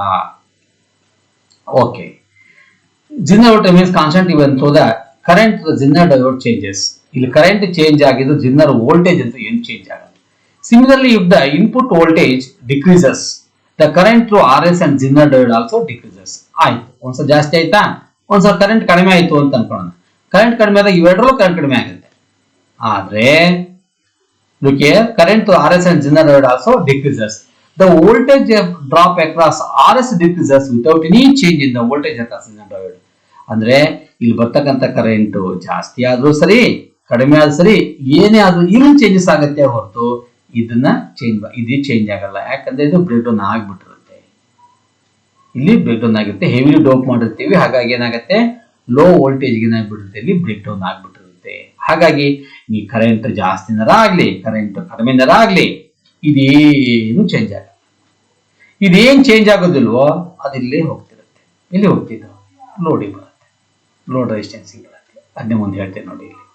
Okay. Zener voltage means constant even though the current Zener diode changes. ಇಲ್ಲಿ ಕರೆಂಟ್ ಚೇಂಜ್ ಆಗಿದ್ದು ಜಿನ್ನರ್ ವೋಲ್ಟೇಜ್ ಅಂತ ಏನು ಚೇಂಜ್ ಆಗಲ್ಲ. Similarly if the input voltage decreases, the current through RS and Zener diode also decreases. ಆಯ್ತು, ಒಂದ್ಸಲ ಜಾಸ್ತಿ ಆಯ್ತಾ, ಒಂದ್ಸಲ ಕರೆಂಟ್ ಕಡಿಮೆ ಆಯ್ತು ಅಂತ ಅನ್ಕೊಳ್ಳೋಣ. ಕರೆಂಟ್ ಕಡಿಮೆ ಆದಾಗ ಇವೆರಡರಲ್ಲೂ ಕರೆಂಟ್ ಕಡಿಮೆ ಆಗುತ್ತೆ. ಆದ್ರೆ current through RS and Zener diode also decreases. The voltage drop across RS decreases without any change in the voltage across ಜಿನ್ನರ್ diode. ಅಂದ್ರೆ ಇಲ್ಲಿ ಬರ್ತಕ್ಕಂಥ ಕರೆಂಟ್ ಜಾಸ್ತಿ ಆದ್ರೂ ಸರಿ, ಕಡಿಮೆ ಆದ್ರೂ ಸರಿ, ಏನೇ ಆದ್ರೂ ಇಲ್ಲಿ ಚೇಂಜಸ್ ಆಗುತ್ತೆ ಹೊರತು ಇದನ್ನ ಚೇಂಜ್ ಆಗಲ್ಲ. ಯಾಕಂದ್ರೆ ಇದು ಬ್ರೇಕ್ ಡೌನ್ ಆಗ್ಬಿಟ್ಟಿರುತ್ತೆ. ಇಲ್ಲಿ ಬ್ರೇಕ್ ಡೌನ್ ಆಗಿರುತ್ತೆ, ಹೆವಿಲಿ ಡೋಪ್ ಮಾಡಿರ್ತೀವಿ. ಹಾಗಾಗಿ ಏನಾಗುತ್ತೆ, ಲೋ ವೋಲ್ಟೇಜ್ ಏನಾಗ್ಬಿಡುತ್ತೆ, ಇಲ್ಲಿ ಬ್ರೇಕ್ ಡೌನ್ ಆಗ್ಬಿಟ್ಟಿರುತ್ತೆ. ಹಾಗಾಗಿ ಈ ಕರೆಂಟ್ ಜಾಸ್ತಿನರ ಆಗ್ಲಿ, ಕರೆಂಟ್ ಕಡಿಮೆನರ ಆಗ್ಲಿ, ಇದೇನು ಚೇಂಜ್ ಆಗಲ್ಲ. ಇದೇನ್ ಚೇಂಜ್ ಆಗೋದಿಲ್ವೋ ಅದಿಲ್ಲೇ ಹೋಗ್ತಿರುತ್ತೆ. ಇಲ್ಲಿ ಹೋಗ್ತಿದ್ದು ಲೋಡಿಗೆ ಬರುತ್ತೆ, ಲೋಡ್ ರೆಸಿಸ್ಟೆನ್ಸ್ ಬರುತ್ತೆ. ಅದನ್ನೇ ಮುಂದೆ ಹೇಳ್ತೇನೆ ನೋಡಿ. ಇಲ್ಲಿ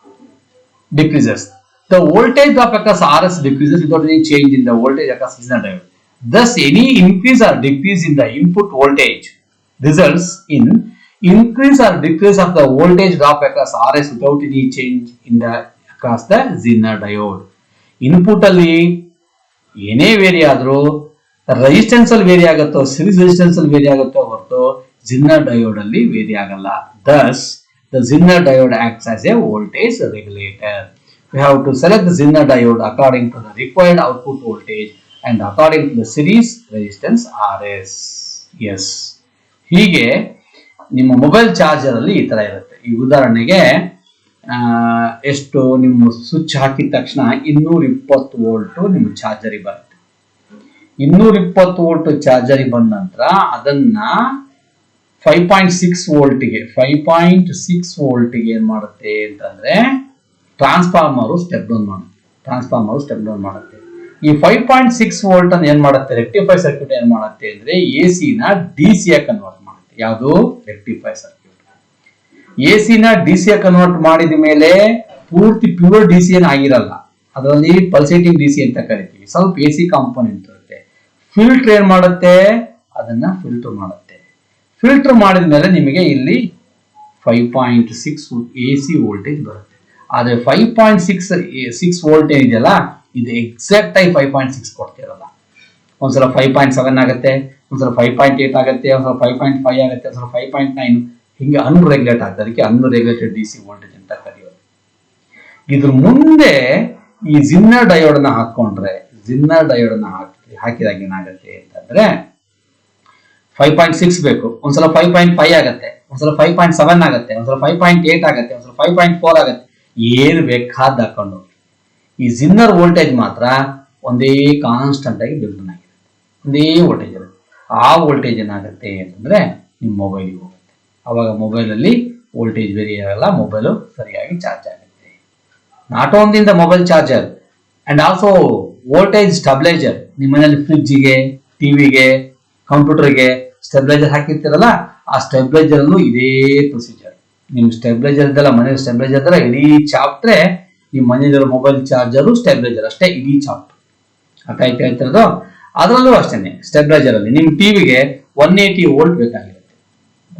decreases. The voltage drop across RS decreases without any change in the voltage across ಜಿನ್ನರ್ diode. Thus, any increase or decrease in the input voltage results in increase or decrease of the voltage drop across RS without any change in the across the ಜಿನ್ನರ್ diode. Input ಅಲ್ಲಿ ಏನೇ ವೇರಿ ಆದ್ರೂ ರೆಸಿಸ್ಟೆನ್ಸ್ ಅಲ್ಲಿ ವೇರಿ ಆಗುತ್ತೋ, ಸಿರೀಸ್ ರೆಸಿಸ್ಟೆನ್ಸ್ ಅಲ್ಲಿ ವೇರಿ ಆಗುತ್ತೋ ಹೊರತು ಜಿನ್ನರ್ ಡಯೋಡ್ ಅಲ್ಲಿ ವೇರಿ ಆಗಲ್ಲ. Thus, the ಜಿನ್ನರ್ diode acts as a voltage regulator. We have to select the ಜಿನ್ನರ್ diode according to the required output voltage and according to the series resistance RS. Yes. ಹೀಗೆ ನಿಮ್ಮ ಮೊಬೈಲ್ ಚಾರ್ಜರ್ ಅಲ್ಲಿ ಈ ತರ ಇರುತ್ತೆ. ಈ ಉದಾಹರಣೆಗೆ ಎಷ್ಟು ನಿಮ್ಮ ಸ್ವಿಚ್ ಹಾಕಿದ ತಕ್ಷಣ 220 ವೋಲ್ಟ್ ನಿಮ್ಮ ಚಾರ್ಜರಿಗೆ ಬರುತ್ತೆ. 220 ವೋಲ್ಟ್ ಚಾರ್ಜರಿಗೆ ಬಂದ ನಂತರ ಅದನ್ನ 5.6 ವೋಲ್ಟ್ಗೆ ಏನ್ ಮಾಡುತ್ತೆ ಅಂತಂದ್ರೆ ಟ್ರಾನ್ಸ್ಫಾರ್ಮರ್ ಸ್ಟೆಪ್ ಡೌನ್ ಮಾಡುತ್ತೆ. ಈ 5.6 ವೋಲ್ಟ್ ಅನ್ನು ಏನ್ ಮಾಡುತ್ತೆ, ರೆಕ್ಟಿಫೈ ಸರ್ಕ್ಯೂಟ್ ಏನ್ ಮಾಡುತ್ತೆ ಅಂದ್ರೆ AC ನ DC ಕನ್ವರ್ಟ್ ಮಾಡುತ್ತೆ. ಯಾವುದು? Rectify circuit. AC ನ DC ಕನ್ವರ್ಟ್ ಮಾಡಿದ ಮೇಲೆ ಪೂರ್ತಿ ಪ್ಯೂರ್ DC ಏನ್ ಆಗಿರಲ್ಲ, ಅದರಲ್ಲಿ ಪಲ್ಸೇಟಿಂಗ್ DC ಅಂತ ಕರಿತೀವಿ. ಸ್ವಲ್ಪ AC ಕಾಂಪೋನೆಂಟ್ ಇರುತ್ತೆ. ಫಿಲ್ಟರ್ ಏನ್ ಮಾಡುತ್ತೆ, ಅದನ್ನ ಫಿಲ್ಟರ್ ಮಾಡುತ್ತೆ. ಫಿಲ್ಟರ್ ಮಾಡಿದ ಮೇಲೆ ನಿಮಗೆ ಇಲ್ಲಿ 5.6 AC ವೋಲ್ಟೇಜ್ ಬರುತ್ತೆ. ಆದ್ರೆ 5.6 ವೋಲ್ಟ್ ಏನಿದೆಯಲ್ಲ, ಇದು ಎಕ್ಸಾಕ್ಟ್ ಆಗಿ 5.6 ಕೊಡ್ತಿರಲ್ಲ. ಒಂದ್ಸಲ 5.7 ಆಗುತ್ತೆ, ಒಂದ್ಸಲ 5.8 ಆಗುತ್ತೆ, ಒಂದ್ಸಲ 5.5 ಆಗುತ್ತೆ, ಒಂದ್ಸಲ 5.9, ಹಿಂಗೆ ಅನ್ರೆಗ್ಯುಲೇಟ್ ಆಗುತ್ತೆ. ಅದಕ್ಕೆ ಅನ್ರೆಗ್ಯುಲೇಟೆಡ್ DC ವೋಲ್ಟೇಜ್ ಅಂತ ಕರೆಯೋದು. ಇದ್ರ ಮುಂದೆ ಈ ಜಿನ್ನರ್ ಡಯೋಡ್ ನ ಹಾಕೊಂಡ್ರೆ, ಜಿನ್ನರ್ ಡಯೋಡ್ ನ ಹಾಕಿದಾಗ ಏನಾಗುತ್ತೆ ಅಂತಂದ್ರೆ 5.6 ಬೇಕು, ಒಂದ್ಸಲ 5.5 ಆಗುತ್ತೆ, ಒಂದ್ಸಲ 5.7 ಆಗುತ್ತೆ, ಒಂದ್ಸಲ 5.8 ಆಗುತ್ತೆ, ಒಂದ್ಸಲ 5.4 ಆಗುತ್ತೆ. ಏನು ಬೇಕಾದ ಹಾಕೊಂಡು ಈ ಜಿನ್ನರ್ ವೋಲ್ಟೇಜ್ ಮಾತ್ರ ಒಂದೇ ಕಾನ್ಸ್ಟೆಂಟ್ ಆಗಿ ಬಿಲ್ಡನ್ ಆಗಿರುತ್ತೆ, ಒಂದೇ ವೋಲ್ಟೇಜ್ ಇರುತ್ತೆ. ಆ ವೋಲ್ಟೇಜ್ ಏನಾಗುತ್ತೆ ಅಂತಂದ್ರೆ ನಿಮ್ಮ ಮೊಬೈಲ್ಗೆ ಹೋಗುತ್ತೆ. ಅವಾಗ ಮೊಬೈಲಲ್ಲಿ ವೋಲ್ಟೇಜ್ ವೇರಿ ಆಗಲ್ಲ, ಮೊಬೈಲು ಸರಿಯಾಗಿ ಚಾರ್ಜ್ ಆಗುತ್ತೆ. Not only the mobile charger and also voltage stabiliser. ನಿಮ್ಮ ಮನೆಯಲ್ಲಿ ಫ್ರಿಡ್ಜಿಗೆ, ಟಿವಿಗೆ, ಕಂಪ್ಯೂಟರ್ಗೆ ಸ್ಟೆಬಿಲೈಸರ್ ಹಾಕಿರ್ತೀರಲ್ಲ, ಆ ಸ್ಟೆಬಿಲೈಸರ್ ಅಲ್ಲೂ ಇದೇ ಪ್ರೊಸೀಜರ್. ನಿಮ್ ಸ್ಟೆಬಿಲೈಸರ್ ಇದೆಲ್ಲ, ಮನೆ ಸ್ಟೆಬಿಲೈಸರ್ ಇದೆಲ್ಲ ಇಡೀ ಚಾಪ್ಟ್ರೆ ನಿಮ್ಮ ಮನೆಯಲ್ಲಿರೋ ಮೊಬೈಲ್ ಚಾರ್ಜರು ಸ್ಟೆಬಿಲೈಸರ್ ಅಷ್ಟೇ, ಇಡೀ ಚಾಪ್ಟರ್. ಅರ್ಥ ಹೇಳ್ತಿರೋದು. ಅದರಲ್ಲೂ ಅಷ್ಟೇನೆ, ಸ್ಟೆಬಿಲೈಸರ್ ಅಲ್ಲಿ ನಿಮ್ ಟಿವಿಗೆ 180 ವೋಲ್ಟ್ ಬೇಕಾಗಿರುತ್ತೆ.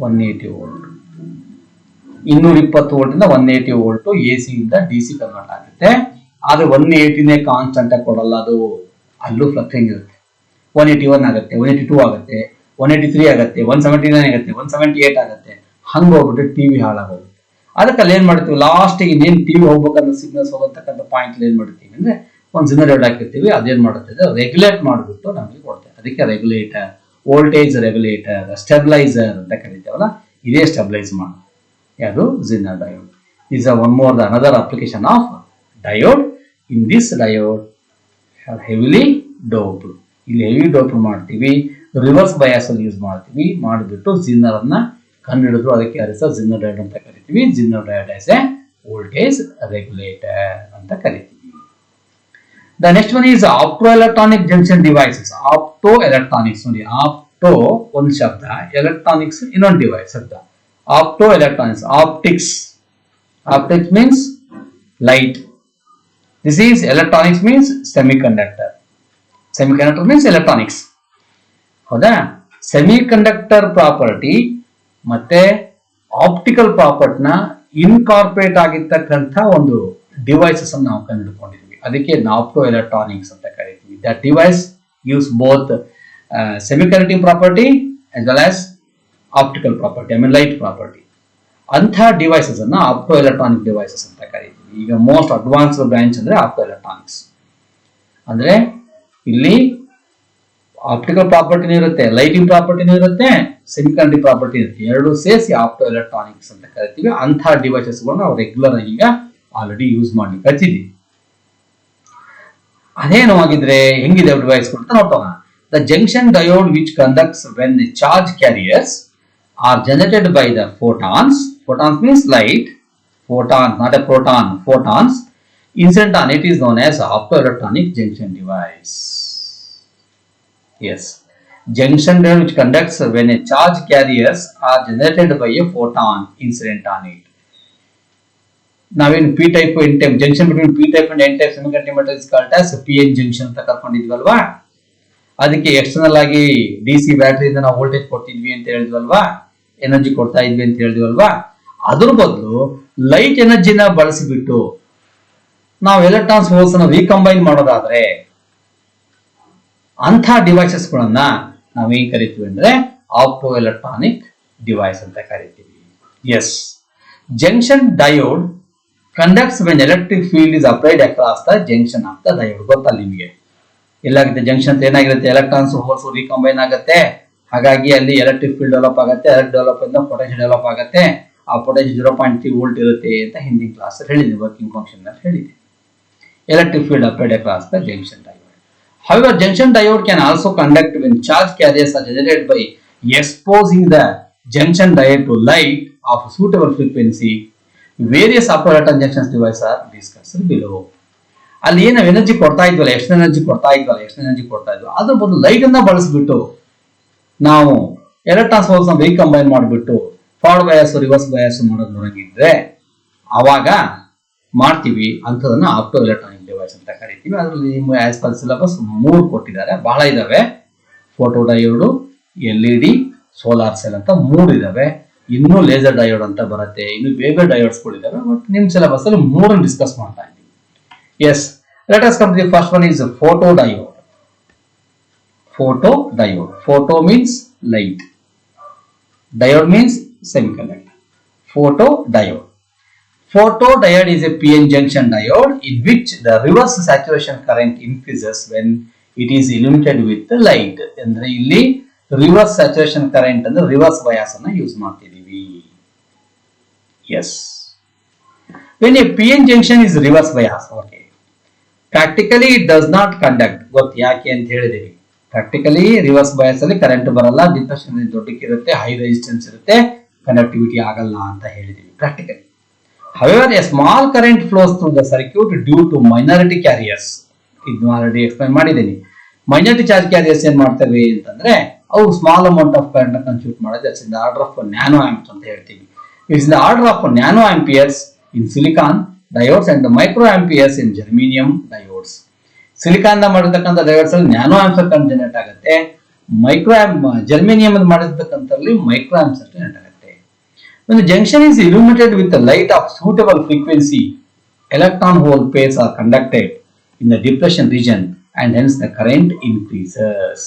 180 ವೋಲ್ಟ್, 220 ವೋಲ್ಟ್ ಇಂದ 180 ವೋಲ್ಟ್ AC ಇಂದ DC ಕನ್ವರ್ಟ್ ಆಗುತ್ತೆ. ಆದ್ರೆ 180ನೇ ಕಾನ್ಸ್ಟಂಟ್ ಆಗಿ ಕೊಡಲ್ಲ, ಅದು ಅಲ್ಲೂ ಫ್ಲಕ್ಚರಿಂಗ್ ಇರುತ್ತೆ. 181 ಆಗುತ್ತೆ, 182 ಆಗುತ್ತೆ, 183 ಆಗುತ್ತೆ, 179 ಆಗುತ್ತೆ, 178 ಆಗುತ್ತೆ. ಹಂಗ ಹೋಗ್ಬಿಟ್ಟು ಟಿವಿ ಹಾಳಾಗೋಗುತ್ತೆ. ಅದಕ್ಕೆ ಅಲ್ಲಿ ಏನ್ ಮಾಡ್ತೀವಿ, ಲಾಸ್ಟಿಗೆ ಇನ್ನೇನು ಟಿವಿ ಹೋಗ್ಬೇಕಂದ್ರೆ ಸಿಗ್ನಲ್ಸ್ ಹೋಗತಕ್ಕಂಥ ಪಾಯಿಂಟ್ ಏನ್ ಮಾಡ್ತೀವಿ ಅಂದ್ರೆ ಒಂದು ಜನರೇಟ್ ಹಾಕಿರ್ತೀವಿ. ಅದೇನ್ ಮಾಡುತ್ತೆ, ರೆಗ್ಯುಲೇಟ್ ಮಾಡಿಬಿಟ್ಟು ನಮಗೆ ಕೊಡ್ತೇವೆ. ಅದಕ್ಕೆ ರೆಗ್ಯುಲೇಟರ್, ವೋಲ್ಟೇಜ್ ರೆಗ್ಯುಲೇಟರ್, ಸ್ಟೆಬಿಲೈಸರ್ ಅಂತ ಕರಿತೇವಲ್ಲ, ಇದೇ ಸ್ಟೆಬಿಲೈಸ್ ಮಾಡಿ ಯಾವುದು Zener diode. Is one more another application of diode. In this diode heavily dope, ಇಲ್ಲಿ ಹೆವಿ ಡೋಪ್ ಮಾಡ್ತೀವಿ, ರಿವರ್ಸ್ ಬಯಾಸ್ ಅಲ್ಲಿ ಯೂಸ್ ಮಾಡ್ತೀವಿ. ಮಾಡಿಬಿಟ್ಟು ಜಿನ್ನರ್ ಅನ್ನ ಕಂಡುಹಿಡಿದ್ರು, ಅದಕ್ಕೆ ಜಿನ್ನರ್ ಡಯೋಡ್ ಅಂತ ಕರಿತೀವಿ. Zener diode as a voltage regulator ಅಂತ ಕರಿತೀವಿ. The next one is optoelectronic junction devices. Optoelectronics ನೋಡಿ, ಆಪ್ಟೋ ಒಂದು ಶಬ್ದ, ಎಲೆಕ್ಟ್ರಾನಿಕ್ಸ್ ಇನ್ನೊಂದು ಡಿವೈಸ್ ಶಬ್ದ. Optoelectronics, optics. Optics means light. This is electronics means semiconductor. Semiconductor means electronics. ಹೌದಾ? ಸೆಮಿಕಂಡಕ್ಟರ್ ಪ್ರಾಪರ್ಟಿ ಮತ್ತೆ ಆಪ್ಟಿಕಲ್ ಪ್ರಾಪರ್ಟಿನ ಇನ್ಕಾರ್ಪೊರೇಟ್ ಆಗಿರ್ತಕ್ಕಂಥ ಒಂದು ಡಿವೈಸಸ್ ಅನ್ನು ನಾವು ಕಂಡುಹಿಡ್ಕೊಂಡಿದ್ವಿ. ಅದಕ್ಕೆ ಆಪ್ಟೋ ಎಲೆಕ್ಟ್ರಾನಿಕ್ಸ್ ಅಂತ ಕರಿತೀವಿ. That device use both semiconducting property as well as optical property, I mean light property. ಅಂಥ ಡಿವೈಸಸ್ ಅನ್ನ ಆಪ್ಟೋ ಎಲೆಕ್ಟ್ರಾನಿಕ್ ಡಿವೈಸಸ್ ಅಂತ ಕರಿತೀವಿ. ಈಗ ಮೋಸ್ಟ್ ಅಡ್ವಾನ್ಸ್ಡ್ ಬ್ರಾಂಚ್ ಅಂದ್ರೆ ಆಪ್ಟೋ ಎಲೆಕ್ಟ್ರಾನಿಕ್ಸ್. ಅಂದ್ರೆ ಇಲ್ಲಿ ಆಪ್ಟಿಕಲ್ ಪ್ರಾಪರ್ಟಿನೂ ಇರುತ್ತೆ, ಲೈಟಿಂಗ್ ಪ್ರಾಪರ್ಟಿನೂ ಇರುತ್ತೆ, ಸೆಮಿಕಂಡಕ್ಟಿಂಗ್ ಪ್ರಾಪರ್ಟಿ ಇರುತ್ತೆ. ಎರಡು ಸೇರಿಸಿ ಆಪ್ಟೋ ಎಲೆಕ್ಟ್ರಾನಿಕ್ಸ್ ಅಂತ ಕರಿತೀವಿ. ಅಂಥ ಡಿವೈಸಸ್ಗಳನ್ನ ನಾವು ರೆಗ್ಯುಲರ್ ಆಗಿ ಈಗ ಆಲ್ರೆಡಿ ಯೂಸ್ ಮಾಡ್ಲಿಕ್ಕೆ ಹಚ್ಚಿದ್ದೀವಿ. ಅದೇನು ಆಗಿದ್ರೆ ಹೆಂಗಿದೆ ಡಿವೈಸ್ ಅಂತ ನೋಡೋಣ. The junction diode which conducts when the charge carriers are generated by the photons. Photons means light. Photon, not a proton. Photons incident on it is known as optoelectronic junction device. Yes, junction diode which conducts when a charge carriers are generated by a photon incident on it. ನಾವೇನು P type N type junction between P type and N type semiconductor metal is called as PN junction ಅಂತ ಕರ್ಕೊಂಡಿದ್ವಲ್ವಾ. ಅದಕ್ಕೆ ಎಕ್ಸ್ಟರ್ನಲ್ ಆಗಿ DC ಬ್ಯಾಟರಿಯಿಂದ ನಾವು ವೋಲ್ಟೇಜ್ ಕೊಡ್ತಿದ್ವಿ ಅಂತ ಹೇಳಿದ್ವಲ್ವಾ, ಎನರ್ಜಿ ಕೊಡ್ತಾ ಇದ್ವಿ ಅಂತ ಹೇಳಿದ್ವಲ್ವಾ. ಅದ್ರ ಬದಲು ಲೈಟ್ ಎನರ್ಜಿನ ಬಳಸಿಬಿಟ್ಟು ನಾವು ಎಲೆಕ್ಟ್ರಾನ್ಸ್ ಹೋಲ್ಸ್ ಅನ್ನು ರೀಕಂಬೈನ್ ಮಾಡೋದಾದ್ರೆ ಅಂಥ ಡಿವೈಸಸ್ಗಳನ್ನ ನಾವೇನ್ ಕರಿತೀವಿ ಅಂದ್ರೆ ಆಪ್ಟೋ ಎಲೆಕ್ಟ್ರಾನಿಕ್ ಡಿವೈಸ್ ಅಂತ ಕರಿತೀವಿ. Yes, junction diode conducts when electric field is applied across the junction of the diode. ಗೊತ್ತಲ್ಲ ನಿಮಗೆ ಎಲ್ಲಾಗುತ್ತೆ ಜಂಕ್ಷನ್ ಏನಾಗಿರುತ್ತೆ, ಎಲೆಕ್ಟ್ರಾನ್ಸ್ ಹೋಲ್ಸ್ ರೀಕಂಬೈನ್ ಆಗುತ್ತೆ. ಹಾಗಾಗಿ ಅಲ್ಲಿ ಎಲೆಕ್ಟ್ರಿಕ್ ಫೀಲ್ಡ್ ಡೆವಲಪ್ ಆಗುತ್ತೆ, ಎಲೆಕ್ಟ್ರಿಕ್ ಡೆವಲಪ್ ಇಂದ ಪೊಟೆನ್ಷಿಯಲ್ ಡೆವಲಪ್ ಆಗುತ್ತೆ. ಆ ಪೊಟೆನ್ಷಿಯಲ್ 0.3 ವೋಲ್ಟ್ ಇರುತ್ತೆ ಅಂತ ಹಿಂದಿನ ಕ್ಲಾಸ್ ಹೇಳಿದ್ವಿ, ವರ್ಕಿಂಗ್ ಫಂಕ್ಷನ್ ನಲ್ಲಿ ಹೇಳಿದ್ವಿ. Electric field applied across the junction diode. However, junction diode can also conduct when charge carriers are generated by exposing the junction diode to light of suitable frequency. Various optoelectronic junction devices are discussed below. ಅಲ್ಲಿ ಏನು ಎನರ್ಜಿ ಕೊಡ್ತಾ ಇದ್ವಲ್ಲ, ಎಕ್ಸ್ಟರ್ನಲ್ ಎನರ್ಜಿ ಕೊಡ್ತಾ ಇದ್ವಲ್ಲ, ಅದ್ರ ಬದಲು ಲೈಟ್ ಅನ್ನ ಬಳಸಿಬಿಟ್ಟು ನಾವು ಎಲೆಕ್ಟ್ರಾನ್ಸ್ ಹೋಲ್ಸ್ ನ ರೀಕಂಬೈನ್ ಮಾಡಿಬಿಟ್ಟು ಫಾರ್ವರ್ಡ್ ಬಯಾಸ್ ರಿವರ್ಸ್ ಬಯಾಸ್ ಮಾಡೋದು ನೋಡಂಗಿದ್ರೆ ಅವಾಗ ಮಾಡ್ತೀವಿ. ಅಂಥದನ್ನ ಆಪ್ಟೋ ಎಲೆಕ್ಟ್ರಾನಿಕ್ ಡಿವೈಸ್ ಅಂತ ಕರಿತೀವಿ. ಅದರಲ್ಲಿ ಆಸ್ ಪರ್ ಸಿಲೆಬಸ್ 3 ಕೊಟ್ಟಿದ್ದಾರೆ, ಬಹಳ ಇದಾವೆ. Photo diode, LED, solar cell ಅಂತ 3 ಇದಾವೆ. ಇನ್ನೂ ಲೇಸರ್ ಡಯೋಡ್ ಅಂತ ಬರುತ್ತೆ, ಇನ್ನು ಬೇರೆ ಡಯೋಡ್ಸ್ಗಳಿದಾವೆ. ಬಟ್ ನಿಮ್ ಸಿಲೆಬಸ್ ಅಲ್ಲಿ 3 ಡಿಸ್ಕಸ್ ಮಾಡ್ತಾ ಇದ್ದೀವಿ. Yes, let us come to the first one is photo diode. Photo means light, diode means semiconductor. Photodiode. Photodiode is a PN junction diode in which the reverse saturation current increases when it is illuminated with the light. ಅಂದ್ರೆ ಇಲ್ಲಿ ರಿವರ್ಸ್ ಸ್ಯಾಚುರೇಷನ್ ಕರೆಂಟ್ ಅಂದ್ರೆ ರಿವರ್ಸ್ ಬಯಾಸ್ ಅನ್ನ ಯೂಸ್ ಮಾಡ್ತಿದೀವಿ. Yes. When a PN junction is reverse bias, okay. Practically it does not conduct. ಗೊತ್ತು ಯಾಕೆ ಅಂತ ಹೇಳಿದೀವಿ. ಪ್ರಾಕ್ಟಿಕಲಿ ರಿವರ್ಸ್ ಬಯಾಸ್ ಅಲ್ಲಿ ಕರೆಂಟ್ ಬರಲ್ಲ, ಡಿಫ್ಲೆಕ್ಷನ್ ದೊಡ್ಡಕ್ಕಿರುತ್ತೆ, ಹೈ ರೆಸಿಸ್ಟೆನ್ಸ್ ಇರುತ್ತೆ, ಕನೆಕ್ಟಿವಿಟಿ ಆಗಲ್ಲ ಅಂತ ಹೇಳಿದೀವಿ practically. However, a small current flows through the circuit due to minority carriers. ಇದನ್ನು ಆಲ್ರೆಡಿ ಎಕ್ಸ್ಪ್ಲೈನ್ ಮಾಡಿದ್ದೀನಿ. ಮೈನಾರಿಟಿ ಚಾರ್ಜ್ ಕ್ಯಾರಿಯರ್ಸ್ ಏನ್ ಮಾಡ್ತವೆ ಅಂತಂದ್ರೆ ಅವು ಸ್ಮಾಲ್ ಅಮೌಂಟ್ ಆಫ್ ಕರೆಂಟ್ ಕನ್ಸ್ಯೂಟ್ ಮಾಡೋದು. It's in the order of nano amps ಅಂತ ಹೇಳ್ತೀವಿ. It's in the order of nano amperes in silicon diodes and micro amperes in germanium diodes. Silicon ಮಾಡಿರ್ತಕ್ಕಂಥ ಡಯೋಡ್ಸ್ ಅಲ್ಲಿ ನ್ಯಾನೋ ಆಂಪ್ಸ್ ಕರೆಂಟ್ ಜನರೇಟ್ ಆಗುತ್ತೆ. ಮೈಕ್ರೋ ಜರ್ಮೇನಿಯಂ ಮಾಡಿರ್ತಕ್ಕಂಥಲ್ಲಿ ಮೈಕ್ರೋ ಆಂಪ್ಸ್ ಅಷ್ಟು ಜನರೇಟ್ ಆಗುತ್ತೆ. When the junction is illuminated with the light of suitable frequency, electron hole pairs are conducted in the depletion region and hence the current increases.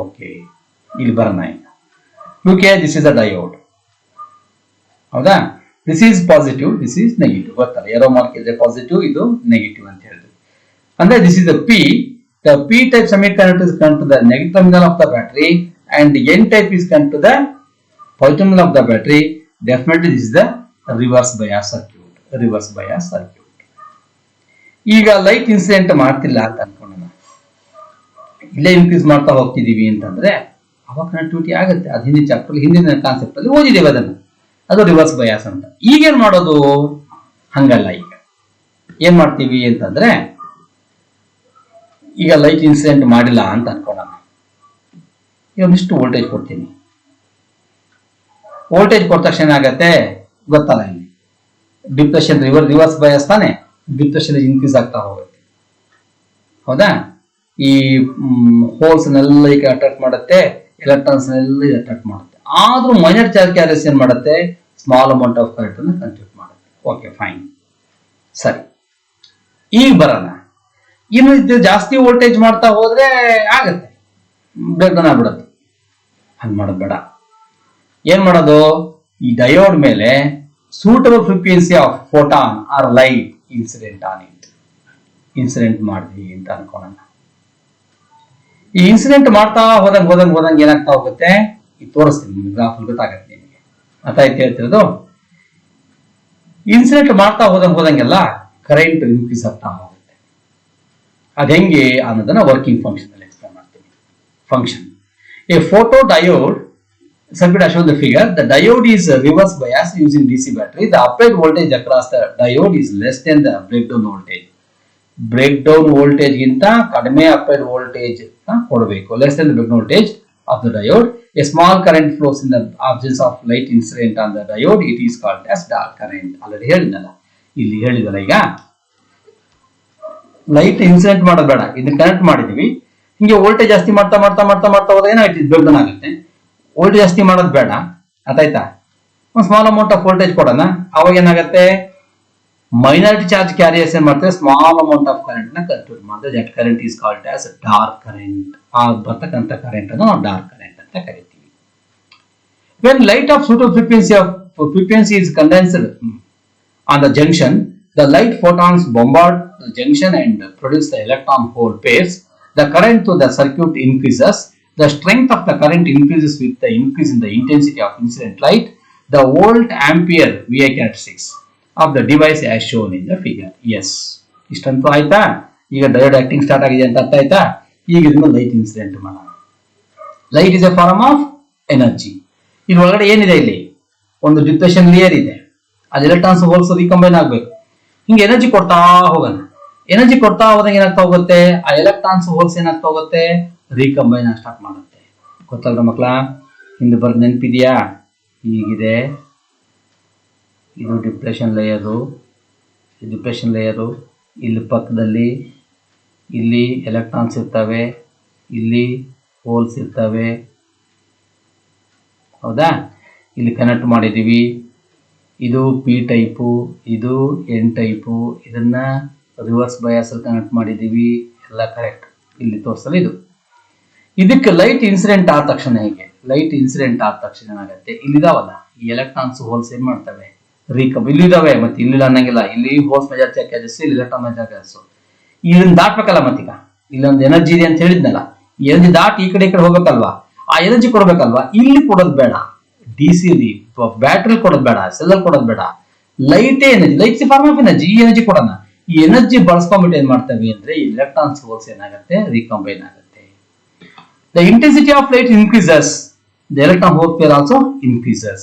Okay, ಇಲ್ಲಿ ಬರೋಣ ಈಗ. Okay, this is a diode. ಹೌದಾ? This is positive, this is negative. ಗೊತ್ತಲ್ಲ, ಏರೋ ಮಾರ್ಕ್ ಇದೆ ಪಾಸಿಟಿವ್, ಇದು ನೆಗೆಟಿವ್ ಅಂತ ಹೇಳಿದ್ವಿ. ಅಂದ್ರೆ this is the P. The P type semiconductor is connected to the negative terminal of the battery and the N type is connected to the positive terminal of the battery. Definitely this is the reverse bias circuit. Reverse bias circuit. ಈಗ ಲೈಟ್ ಇನ್ಸಿಡೆಂಟ್ ಮಾಡ್ತಿಲ್ಲ ಅಂತ ಅನ್ಕೊಳ್ಳೋಣ, ಇಲ್ಲೇ ಇನ್ಕ್ರೀಸ್ ಮಾಡ್ತಾ ಹೋಗ್ತಿದೀವಿ ಅಂತಂದ್ರೆ ಅವಾಗ ಕನೆಕ್ಟಿವಿಟಿ ಆಗುತ್ತೆ. ಅದು ಹಿಂದಿನ ಚಾಪ್ಟರ್ ಹಿಂದಿನ ಕಾನ್ಸೆಪ್ಟ್ ಅಲ್ಲಿ ಓದಿದ್ದೇವೆ ಅದನ್ನು, ಅದು ರಿವರ್ಸ್ ಬಯಾಸ್ ಅಂತ. ಈಗೇನ್ ಮಾಡೋದು? ಹಂಗಲ್ಲ. ಈಗ ಏನ್ ಮಾಡ್ತೀವಿ ಅಂತಂದ್ರೆ, ಈಗ ಲೈಟ್ ಇನ್ಸಿಡೆಂಟ್ ಮಾಡಿಲ್ಲ ಅಂತ ಅನ್ಕೊಳ್ಳೋಣ, ಇವನಿಷ್ಟು ವೋಲ್ಟೇಜ್ ಕೊಡ್ತೀನಿ. ವೋಲ್ಟೇಜ್ ಕೊಟ್ಟ ತಕ್ಷಣ ಏನಾಗತ್ತೆ ಗೊತ್ತಲ್ಲ, ಇಲ್ಲಿ ಡಿಪ್ರೆಷನ್ ರಿವರ್ಸ್ ಬಯಾಸ್ ತಾನೆ, ಡಿಪ್ರೆಷನ್ ಇನ್ಕ್ರೀಸ್ ಆಗ್ತಾ ಹೋಗುತ್ತೆ. ಹೌದಾ? ಈ ಹೋಲ್ಸ್ ನೆಲ್ಲ ಈಗ ಅಟ್ರಾಕ್ಟ್ ಮಾಡುತ್ತೆ, ಎಲೆಕ್ಟ್ರಾನ್ಸ್ ನೆಲ್ಲ ಅಟ್ರಾಕ್ಟ್ ಮಾಡುತ್ತೆ. ಆದ್ರೂ ಮೈನರ್ ಚಾರ್ಜ್ ಕ್ಯಾರಿಯರ್ಸ್ ಏನ್ ಮಾಡುತ್ತೆ? ಸ್ಮಾಲ್ ಅಮೌಂಟ್ ಆಫ್ ಕರೆಂಟ್ ಅನ್ನು ಕನ್ಸ್ಟ್ರಕ್ಟ್ ಮಾಡುತ್ತೆ. ಓಕೆ, ಫೈನ್, ಸರಿ. ಈಗ ಬರೋಣ, ಇನ್ನು ಇದು ಜಾಸ್ತಿ ವೋಲ್ಟೇಜ್ ಮಾಡ್ತಾ ಹೋದ್ರೆ ಆಗತ್ತೆ, ಬ್ರೇಕ್ ಡೌನ್ ಆಗ್ಬಿಡುತ್ತೆ. ಹಂಗ್ ಮಾಡೋದು ಬೇಡ. ಏನ್ ಮಾಡೋದು? ಈ ಡಯೋಡ್ ಮೇಲೆ suitable frequency of photon or light incident on it. Incident ಮಾಡಿದ್ವಿ ಅಂತ ಅನ್ಕೊಳ್ಳೋಣ. ಈ ಇನ್ಸಿಡೆಂಟ್ ಮಾಡ್ತಾ ಹೋದಂಗೆ ಏನಾಗ್ತಾ ಹೋಗುತ್ತೆ? ಈಗ ತೋರಿಸ್ತೀನಿ ನಿಮ್ಗೆ, ಗ್ರಾಫ್ ಅಲ್ಲಿ ಗೊತ್ತಾಗತ್ತೆ ನಿಮಗೆ. ಅರ್ಥ ಆಯ್ತು ಹೇಳ್ತಿರೋದು? ಇನ್ಸಿಡೆಂಟ್ ಮಾಡ್ತಾ ಹೋದಂಗೆಲ್ಲ ಕರೆಂಟ್ ಇನ್ಕ್ರೀಸ್ ಆಗ್ತಾ ಹೋಗುತ್ತೆ. ಅದ್ ಹೆಂಗೆ ಅನ್ನೋದನ್ನ ವರ್ಕಿಂಗ್ ಫಂಕ್ಷನ್ ಅಲ್ಲಿ ಎಕ್ಸ್ಪ್ಲೇನ್ ಮಾಡ್ತೀನಿ. Function: A photo diode circuit as shown in the figure. The diode is reverse bias using DC battery. The applied voltage across the diode is less than the breakdown voltage. Breakdown voltage ಗಿಂತ ಕಡಿಮೆ applied voltage ಕೊಡಬೇಕು. Less than the breakdown voltage of the diode. A small current flows in the absence of light incident on the diode. It is called as dark current. Already ಹೇಳಿದ್ನಲ್ಲ, ಇಲ್ಲಿ ಹೇಳಿದಲ್ಲ. ಈಗ ಲೈಟ್ ಇನ್ಸಿಡೆಂಟ್ ಮಾಡೋದು ಬೇಡ, ಇದನ್ನ ಕನೆಕ್ಟ್ ಮಾಡಿದೀವಿ. ಹಿಂಗೆ ವೋಲ್ಟೇಜ್ ಜಾಸ್ತಿ ಮಾಡ್ತಾ ಹೋದಾಗ ಏನಾಗುತ್ತೆ? ಬ್ರೇಕ್ ಡೌನ್ ಆಗುತ್ತೆ. ವೋಲ್ಟೇಜ್ ಜಾಸ್ತಿ ಮಾಡೋದು ಬೇಡ, ಅದಾಯ್ತಾ? ಒಂದು ಸ್ಮಾಲ್ ಅಮೌಂಟ್ ಆಫ್ ವೋಲ್ಟೇಜ್ ಕೊಡೋಣ. ಅವಾಗ ಏನಾಗುತ್ತೆ? ಮೈನಾರಿಟಿ ಚಾರ್ಜ್ ಕ್ಯಾರಿಯರ್ಸ್ ಏನ್ ಮಾಡ್ತಾರೆ? ಸ್ಮಾಲ್ ಅಮೌಂಟ್ ಆಫ್ ಕರೆಂಟ್ ನ ಕನ್ಸ್ಟ್ರಕ್ಟ್ ಮಾಡ್ತಾರೆ. That current is called as dark current. ಆ ಬರ್ತಕ್ಕಂಥ ಕರೆಂಟ್ ಅನ್ನು ನಾವು ಡಾರ್ಕ್ ಕರೆಂಟ್ ಅಂತ ಕರಿತೀವಿ. When light off suitable frequency is condensed on the junction, the light photons bombard the junction and produce the electron hole pairs. The current to the circuit increases. The strength of the current increases with the increase in the intensity of incident light. The volt ampere VI characteristics of the device as shown in the figure. Yes, ಇಷ್ಟಂತೂ ಆಯ್ತಾ? ಈಗ ಡಯೋಡ್ ಆಕ್ಟಿಂಗ್ ಸ್ಟಾರ್ಟ್ ಆಗಿದೆ ಅಂತ ಅರ್ಥ ಆಯ್ತಾ? ಈಗ ಇದನ್ನ ಲೈಟ್ ಇನ್ಸಿಡೆಂಟ್ ಮಾಡೋಣ. Light is a form of energy. ಇದ್ರ ಒಳಗಡೆ ಏನಿದೆ? ಇಲ್ಲಿ ಒಂದು ಡಿಪ್ರೆಷನ್ ಲೇಯರ್ ಇದೆ, ಅದು ಎಲೆಕ್ಟ್ರಾನ್ಸ್ ಹೋಲ್ಸ್ ರಿಕಂಬೈನ್ ಆಗ್ಬೇಕು. ಹಿಂಗೆ ಎನರ್ಜಿ ಕೊಡ್ತಾ ಹೋಗೋಣ. ಎನರ್ಜಿ ಕೊಡ್ತಾ ಹೋದಂಗೆ ಏನಾಗ್ತಾ ಹೋಗುತ್ತೆ? ಆ ಎಲೆಕ್ಟ್ರಾನ್ಸ್ ಹೋಲ್ಸ್ ಏನಾಗ್ತಾ ಹೋಗುತ್ತೆ? ರೀಕಂಬೈನ್ ಸ್ಟಾರ್ಟ್ ಮಾಡುತ್ತೆ. ಗೊತ್ತಲ್ರ ಮಕ್ಕಳ? ಹಿಂದೆ ಬರ್ದು ನೆನಪಿದೆಯಾ? ಹೀಗಿದೆ, ಇದು ಡಿಪ್ರೆಷನ್ ಲೇಯರು, ಇಲ್ಲಿ ಪಕ್ಕದಲ್ಲಿ ಇಲ್ಲಿ ಎಲೆಕ್ಟ್ರಾನ್ಸ್ ಇರ್ತವೆ, ಇಲ್ಲಿ ಹೋಲ್ಸ್ ಇರ್ತವೆ. ಹೌದಾ? ಇಲ್ಲಿ ಕನೆಕ್ಟ್ ಮಾಡಿದ್ದೀವಿ. ಇದು ಪಿ ಟೈಪು, ಇದು ಎನ್ ಟೈಪು. ಇದನ್ನ ರಿವರ್ಸ್ ಬಯಾಸ್ ಅಲ್ಲಿ ಕನೆಕ್ಟ್ ಮಾಡಿದ್ದೀವಿ. ಎಲ್ಲ ಕರೆಕ್ಟ್. ಇಲ್ಲಿ ತೋರಿಸಲು ಇದು. ಇದಕ್ಕೆ ಲೈಟ್ ಇನ್ಸಿಡೆಂಟ್ ಆದ ತಕ್ಷಣ ಹೇಗೆ? ಲೈಟ್ ಇನ್ಸಿಡೆಂಟ್ ಆದ ತಕ್ಷಣ ಏನಾಗುತ್ತೆ? ಇಲ್ಲಿದಾವಲ್ಲ ಈ ಎಲೆಕ್ಟ್ರಾನ್ಸ್ ಹೋಲ್ಸ್ ಏನ್ ಮಾಡ್ತವೆ? ಇಲ್ಲಿದಾವೆ, ಮತ್ತೆ ಇಲ್ಲಿಲ್ಲ ಅನ್ನಂಗಿಲ್ಲ. ಇಲ್ಲಿ ಹೋಲ್ಸ್ ಮೆಜರ್ ಚಾರ್ಜಸ್, ಇಲ್ಲಿ ಎಲೆಕ್ಟ್ರಾನ್ ಮೆಜರ್ ಚಾರ್ಜಸ್. ಇದನ್ನ ದಾಟ್ಬೇಕಲ್ಲ. ಮತ್ತೀಗ ಇಲ್ಲೊಂದು ಎನರ್ಜಿ ಇದೆ ಅಂತ ಹೇಳಿದ್ನಲ್ಲ, ಈ ಎನರ್ಜಿ ದಾಟಿ ಈ ಕಡೆ ಹೋಗ್ಬೇಕಲ್ವಾ? ಆ ಎನರ್ಜಿ ಕೊಡ್ಬೇಕಲ್ವಾ? ಇಲ್ಲಿ ಕೊಡೋದು ಬೇಡ, ಡಿಸಿ ಬ್ಯಾಟ್ರಿ ಕೊಡೋದು ಬೇಡ, ಸೆಲ್ಲರ್ ಕೊಡೋದು ಬೇಡ. ಲೈಟೇ energy, light form of energy. ಈ ಎನರ್ಜಿ ಕೊಡೋಣ. ಈ ಎನರ್ಜಿ ಬಳಸ್ಕೊಂಡ್ಬಿಟ್ಟು ಏನ್ ಮಾಡ್ತೇವೆ ಅಂದ್ರೆ, ಈ ಎಲೆಕ್ಟ್ರಾನ್ಸ್ ಹೋಲ್ಸ್ ಏನಾಗುತ್ತೆ? ರೀಕಂಬೈನ್ ಆಗುತ್ತೆ. The intensity of light increases. The electron hole pair also increases.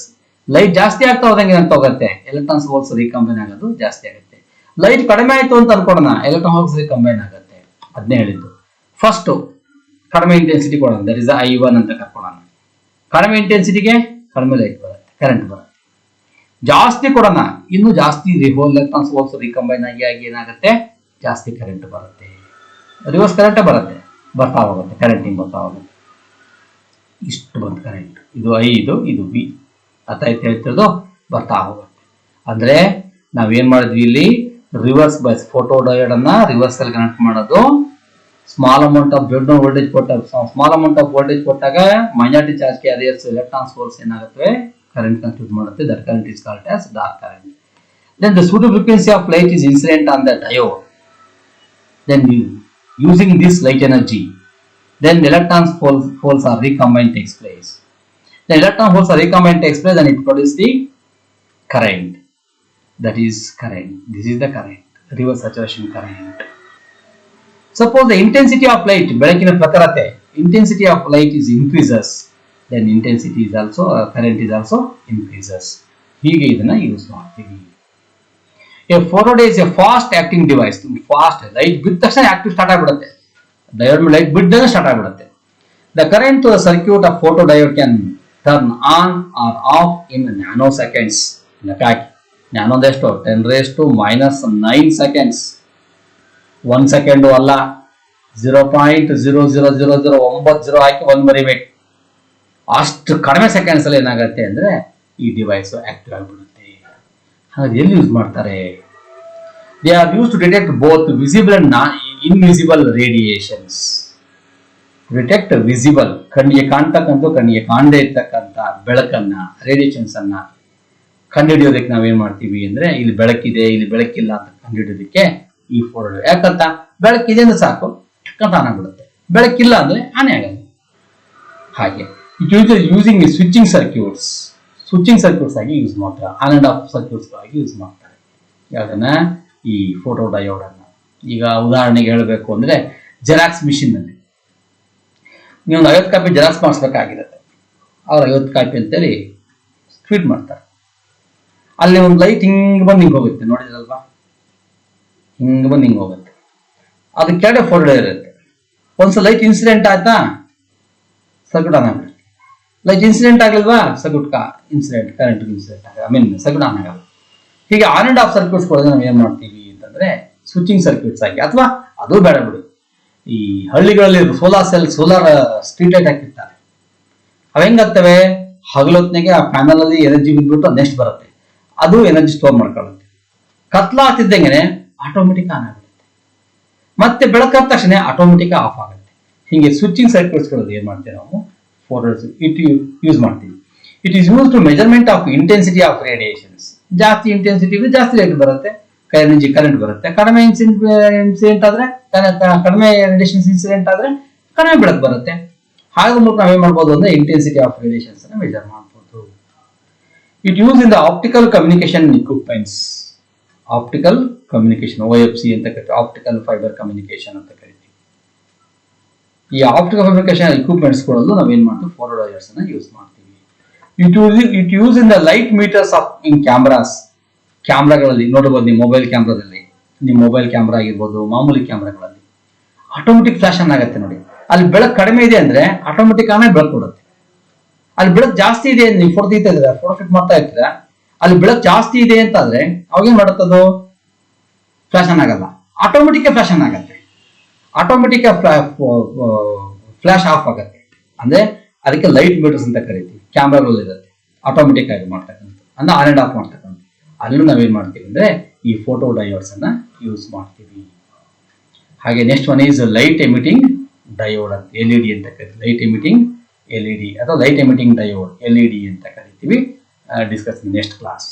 Light ಜಾಸ್ತಿ ಆಗ್ತಾ ಹೋದಂಗೆ ಏನಾಗ್ತಾ ಹೋಗುತ್ತೆ? ಎಲೆಕ್ಟ್ರಾನ್ಸ್ ಹೋಲ್ಸ್ ರೀಕಂಬೈನ್ ಆಗೋದು ಜಾಸ್ತಿ ಆಗುತ್ತೆ. ಲೈಟ್ ಕಡಿಮೆ ಆಯ್ತು ಅಂತ ಅನ್ಕೊಳ್ಳೋಣ, ಎಲೆಕ್ಟ್ರಾನ್ ಹೋಲ್ಸ್ ರೀಕಂಬೈನ್ ಆಗುತ್ತೆ. ಅದನ್ನೇ ಹೇಳಿದ್ದು. ಫಸ್ಟ್ ಕಡಿಮೆ ಇಂಟೆನ್ಸಿಟಿ ಕೊಡೋಣ, ದಟ್ ಇಸ್ I1 ಅಂತ ಕರ್ಕೊಳ್ಳೋಣ. ಕಡಿಮೆ ಇಂಟೆನ್ಸಿಟಿಗೆ ಕಡಿಮೆ ಲೈಟ್ ಬರುತ್ತೆ, ಕರೆಂಟ್ ಬರುತ್ತೆ. ಜಾಸ್ತಿ ಕೊಡೋಣ, ಇನ್ನು ಜಾಸ್ತಿ ಎಲೆಕ್ಟ್ರಾನ್ಸ್ ಹೋಲ್ಸ್ ರೀಕಂಬೈನ್ ಆಗಿ ಏನಾಗುತ್ತೆ? ಜಾಸ್ತಿ ಕರೆಂಟ್ ಬರುತ್ತೆ. ರಿವರ್ಸ್ ಕರೆಂಟ್ ಬರ್ತಾ ಹೋಗುತ್ತೆ, ಕರೆಂಟಿಂಗ್ ಬರ್ತಾ ಹೋಗುತ್ತೆ. ಇಷ್ಟು ಬಂತು ಕರೆಂಟ್. ಇದು ಐ, ಇದು ವಿ. ಅರ್ಥ ಆಯ್ತು ಹೇಳ್ತಿರೋದು? ಬರ್ತಾ ಹೋಗುತ್ತೆ. ಅಂದ್ರೆ ನಾವೇನ್ ಮಾಡಿದ್ವಿ ಇಲ್ಲಿ, ರಿವರ್ಸ್ ಬಸ್ ಫೋಟೋ ಡಯೋಡ್ ಅನ್ನ ರಿವರ್ಸ್ ಅಲ್ಲಿ ಕನೆಕ್ಟ್ ಮಾಡೋದು. Small amount of bread voltage ಕೊಟ್ಟಾಗ minority charge carriers electrons holes ಏನಾಗುತ್ತೆ, ಕರೆಂಟ್ ಕನ್ಸ್ಟಿಟ್ಯೂಟ್ ಮಾಡುತ್ತೆ. That current is called as dark current. Then the pseudo frequency of light is incident on the diode. Then using this light energy, then electrons holes are recombined takes place. The electron holes are recombined takes place and it produces the current. That is current. This is the current, reverse saturation current. Suppose the intensity of light, ಬೆಳಕಿನ ಪ್ರಖರತೆ, intensity of light is increases, then intensity is also current is also increases. ಹೀಗೆ ಇದನ್ನ ಯೂಸ್ ಮಾಡ್ತೀವಿ. A photodiode is a fast acting device. Fast light ಬಿದ್ದ ತಕ್ಷಣ ಆಕ್ಟಿವ್ ಸ್ಟಾರ್ಟ್ ಆಗಿಬಿಡುತ್ತೆ. ಡಯೋಡ್ ಲೈಟ್ ಬಿದ್ದಾಗ ಸ್ಟಾರ್ಟ್ ಆಗಿಬಿಡುತ್ತೆ. The current to the circuit of photodiode can turn on or off in nanoseconds. ಲೆಕ್ಕ ಹಾಕಿ. ನ್ಯಾನೋದೆಷ್ಟು? 10⁻⁻9 seconds. 1 ಸೆಕೆಂಡು ಅಲ್ಲ, 0.00090 ಹಾಕಿ 1 ಬರಿಬೇಕು. ಅಷ್ಟು ಕಡಿಮೆ ಸೆಕೆಂಡ್ಸ್ ಅಲ್ಲಿ ಏನಾಗುತ್ತೆ ಅಂದ್ರೆ ಈ ಡಿವೈಸ್ ಆಕ್ಟಿವ್ ಆಗಿಬಿಡುತ್ತೆ. ಹಾಗಾದ್ರೆ ಎಲ್ಲಿ ಯೂಸ್ ಮಾಡ್ತಾರೆ? They are use to detect both visible and invisible radiations. Detect visible, ಕಣ್ಣಿಗೆ ಕಾಣ್ತಕ್ಕಂಥ, ಕಣ್ಣಿಗೆ ಕಾಣದೇ ಇರ್ತಕ್ಕಂಥ ಬೆಳಕನ್ನ, ರೇಡಿಯೇಷನ್ಸ್ ಅನ್ನ ಕಂಡುಹಿಡಿಯೋದಕ್ಕೆ ನಾವೇನ್ ಮಾಡ್ತೀವಿ ಅಂದ್ರೆ, ಇಲ್ಲಿ ಬೆಳಕಿದೆ, ಇಲ್ಲಿ ಬೆಳಕಿಲ್ಲ ಅಂತ ಕಂಡುಹಿಡಿಯೋದಕ್ಕೆ ಈ ಫೋಟೋ. ಯಾಕಂತ ಬೆಳಕಿದೆ ಅಂದ್ರೆ ಸಾಕು, ಟಕ್ಕಂತ ಆನ್ ಆಗ್ಬಿಡುತ್ತೆ. ಬೆಳಕಿಲ್ಲ ಅಂದ್ರೆ ಆನೆ ಆಗಲ್ಲ. ಹಾಗೆ ಯೂಸಿಂಗ್ ಸ್ವಿಚಿಂಗ್ ಸರ್ಕ್ಯೂಟ್ಸ್ ಆಗಿ ಯೂಸ್ ಮಾಡ್ತಾರೆ. ಆನ್ ಅಂಡ್ ಆಫ್ ಸರ್ಕ್ಯೂಟ್ಸ್ ಆಗಿ ಯೂಸ್ ಮಾಡ್ತಾರೆ. ಯಾವ್ದನ್ನ? ಈ ಫೋಟೋ ಡಯೋಡ್ ಅನ್ನ. ಈಗ ಉದಾಹರಣೆಗೆ ಹೇಳಬೇಕು ಅಂದ್ರೆ, ಜೆರಾಕ್ಸ್ ಮಿಷಿನ್ ಅಲ್ಲಿ ನೀವು 50 ಕಾಪಿ ಜೆರಾಕ್ಸ್ ಮಾಡಿಸ್ಬೇಕಾಗಿರುತ್ತೆ. ಅವ್ರು 50 ಕಾಪಿ ಅಂತೇಳಿ ಫೀಡ್ ಮಾಡ್ತಾರೆ. ಅಲ್ಲಿ ಒಂದು ಲೈಟ್ ಹಿಂಗ್ ಬಂದು ಹಿಂಗೆ ಹೋಗುತ್ತೆ, ನೋಡಿದ್ರಲ್ವಾ? ಹಿಂಗ್ ಬಂದು ಹಿಂಗೆ ಹೋಗುತ್ತೆ. ಅದು ಕೆಳಗಡೆ ಫೋಟೋ ಡಯೋಡ್ ಇರುತ್ತೆ. ಒಂದ್ಸಲ ಲೈಟ್ ಇನ್ಸಿಡೆಂಟ್ ಆಯ್ತಾ, ಸರ್ಕ್ಯೂಟ್ ಆನ್ ಆಗ್ಬಿಡುತ್ತೆ. ಲೈಟ್ ಇನ್ಸಿಡೆಂಟ್ ಆಗಲ್ವಾ, ಸರ್ಕ್ಯೂಟ್ ಕರೆಂಟ್ ಇನ್ಸಿಡೆಂಟ್ ಆಗ, ಸರ್ಕ್ಯೂಟ್ ಆನ್ ಆಗಲ್ಲ. ಹೀಗೆ ಆನ್ ಅಂಡ್ ಆಫ್ ಸರ್ಕ್ಯೂಟ್ಸ್ ಕೊಡೋದು ನಾವು ಏನ್ ಮಾಡ್ತೀವಿ ಅಂತಂದ್ರೆ, ಸ್ವಿಚಿಂಗ್ ಸರ್ಕ್ಯೂಟ್ಸ್ ಆಗಿ. ಅಥವಾ ಅದು ಬೇಡ ಬಿಡು, ಈ ಹಳ್ಳಿಗಳಲ್ಲಿ ಸೋಲಾರ್ ಸ್ಟ್ರೀಟ್ ಲೈಟ್ ಹಾಕಿರ್ತಾರೆ. ಅವ ಹೆಂಗಾಗ್ತವೆ, ಹಗಲೊತ್ನೆಗೆ ಆ ಪ್ಯಾನಲ್ ಅಲ್ಲಿ ಎನರ್ಜಿ ಬಿದ್ಬಿಟ್ಟು ನೆಕ್ಸ್ಟ್ ಬರುತ್ತೆ, ಅದು ಎನರ್ಜಿ ಸ್ಟೋರ್ ಮಾಡ್ಕೊಳ್ಳುತ್ತೆ. ಕತ್ಲಾಗ್ತಿದ್ದಂಗೆ ಆಟೋಮೆಟಿಕ್ ಆನ್ ಆಗುತ್ತೆ, ಮತ್ತೆ ಬೆಳಕಾದ ತಕ್ಷಣ ಆಟೋಮೆಟಿಕ್ ಆಫ್ ಆಗುತ್ತೆ. ಹೀಗೆ ಸ್ವಿಚಿಂಗ್ ಸರ್ಕ್ಯೂಟ್ಸ್ ಗಳದ್ದು ಏನ್ ಮಾಡ್ತೇವೆ ನಾವು, ಯೂಸ್ ಮಾಡ್ತೀವಿ. It is use to measurement of intensity of radiations. ಜಾಸ್ತಿ ಇಂಟೆನ್ಸಿಟಿ ಇದ್ರೆ ಜಾಸ್ತಿ ಲೈಟ್ ಬರುತ್ತೆ, ಕರೆಂಟ್ ಬರುತ್ತೆ. ಕಡಿಮೆ ಇನ್ಸಿಡೆಂಟ್ ಆದ್ರೆ, ಕಡಿಮೆ ರೇಡಿಯೇಷನ್ಸ್ ಇನ್ಸಿಡೆಂಟ್ ಆದ್ರೆ ಕಡಿಮೆ ಬೆಳಕು ಬರುತ್ತೆ. ಹಾಗೆ ಮೂಲಕ ನಾವೇನ್ ಮಾಡ್ಬೋದು ಅಂದ್ರೆ, ಇಂಟೆನ್ಸಿಟಿ ಆಫ್ ರೇಡಿಯೇಷನ್ಸ್ ಅನ್ನ ಮೆಜರ್ ಮಾಡ್ಬೋದು. It use in the optical communication equipments. Optical communication, OFC ಅಂತ ಕರಿತೀವಿ, ಆಪ್ಟಿಕಲ್ ಫೈಬರ್ ಕಮ್ಯುನಿಕೇಶನ್ ಅಂತ ಕರಿತೀವಿ. ಈ ಆಪ್ಟಿಕಲ್ ಕಮ್ಯುನಿಕೇಶನ್ ಇಕ್ವಿಪ್ಮೆಂಟ್ಸ್ ಗಳಲ್ಲೂ ನಾವೇನ್ ಮಾಡ್ತೀವಿ, ಫೋಟೋ ಡಯೋಡ್ಸ್ ಅನ್ನ ಯೂಸ್ ಮಾಡ್ತೀವಿ. It use in the light meters of in cameras. ಕ್ಯಾಮ್ರಾಗಳಲ್ಲಿ ನೋಡಬಹುದು, ನಿಮ್ಮ ಮೊಬೈಲ್ ಕ್ಯಾಮ್ರಾದಲ್ಲಿ, ನಿಮ್ಮ ಮೊಬೈಲ್ ಕ್ಯಾಮ್ರಾ ಆಗಿರ್ಬೋದು, ಮಾಮೂಲಿ ಕ್ಯಾಮ್ರಾಗಳಲ್ಲಿ ಆಟೋಮೆಟಿಕ್ ಫ್ಲಾಶ್ ಆನ್ ಆಗುತ್ತೆ ನೋಡಿ. ಅಲ್ಲಿ ಬೆಳಕು ಕಡಿಮೆ ಇದೆ ಅಂದ್ರೆ ಆಟೋಮೆಟಿಕ್ ಆಗಿ ಬೆಳಕು ಕೊಡುತ್ತೆ. ಅಲ್ಲಿ ಬೆಳಕು ಜಾಸ್ತಿ ಇದೆ, ನೀವು ಫೋಟೋ ತೆಗಿತಾ ಇದ್ರೆ, ಫೋಟೋ ಫಿಟ್ ಮಾಡ್ತಾ ಇರ್ತೀರಾ, ಅಲ್ಲಿ ಬೆಳಕು ಜಾಸ್ತಿ ಇದೆ ಅಂತ ಆದ್ರೆ ಅವಾಗ ಏನ್ ಮಾಡುತ್ತದು, ಫ್ಲಾಶ್ ಆನ್ ಆಗಲ್ಲ, ಆಟೋಮೆಟಿಕ್ ಫ್ಲಾಶ್ ಆನ್ ಆಗುತ್ತೆ, ಆಟೋಮೆಟಿಕ್ ಫ್ಲಾಶ್ ಆಫ್ ಆಗುತ್ತೆ. ಅಂದ್ರೆ ಅದಕ್ಕೆ ಲೈಟ್ ಮೀಟರ್ಸ್ ಅಂತ ಕರಿತೀವಿ. ಕ್ಯಾಮ್ರಾಗಳಲ್ಲಿ ಇರುತ್ತೆ, ಆಟೋಮೆಟಿಕ್ ಆಗಿ ಮಾಡ್ತಕ್ಕಂಥ, ಅಂದ್ರೆ ಆನ್ ಅಂಡ್ ಆಫ್ ಮಾಡ್ತಕ್ಕಂಥ. ಅಲ್ಲೂ ನಾವೇನ್ ಮಾಡ್ತೀವಿ ಅಂದ್ರೆ ಈ ಫೋಟೋ ಡಯೋಡ್ಸ್ ಅನ್ನ ಯೂಸ್ ಮಾಡ್ತೀವಿ. ಹಾಗೆ next one is light emitting diode ಅಂತ, LED ಅಂತ ಕರಿತೀವಿ. ಲೈಟ್ ಎಮಿಟಿಂಗ್ LED ಅಥವಾ ಲೈಟ್ ಎಮಿಟಿಂಗ್ ಡಯೋಡ್, LED ಅಂತ ಕರಿತೀವಿ. Discuss next class.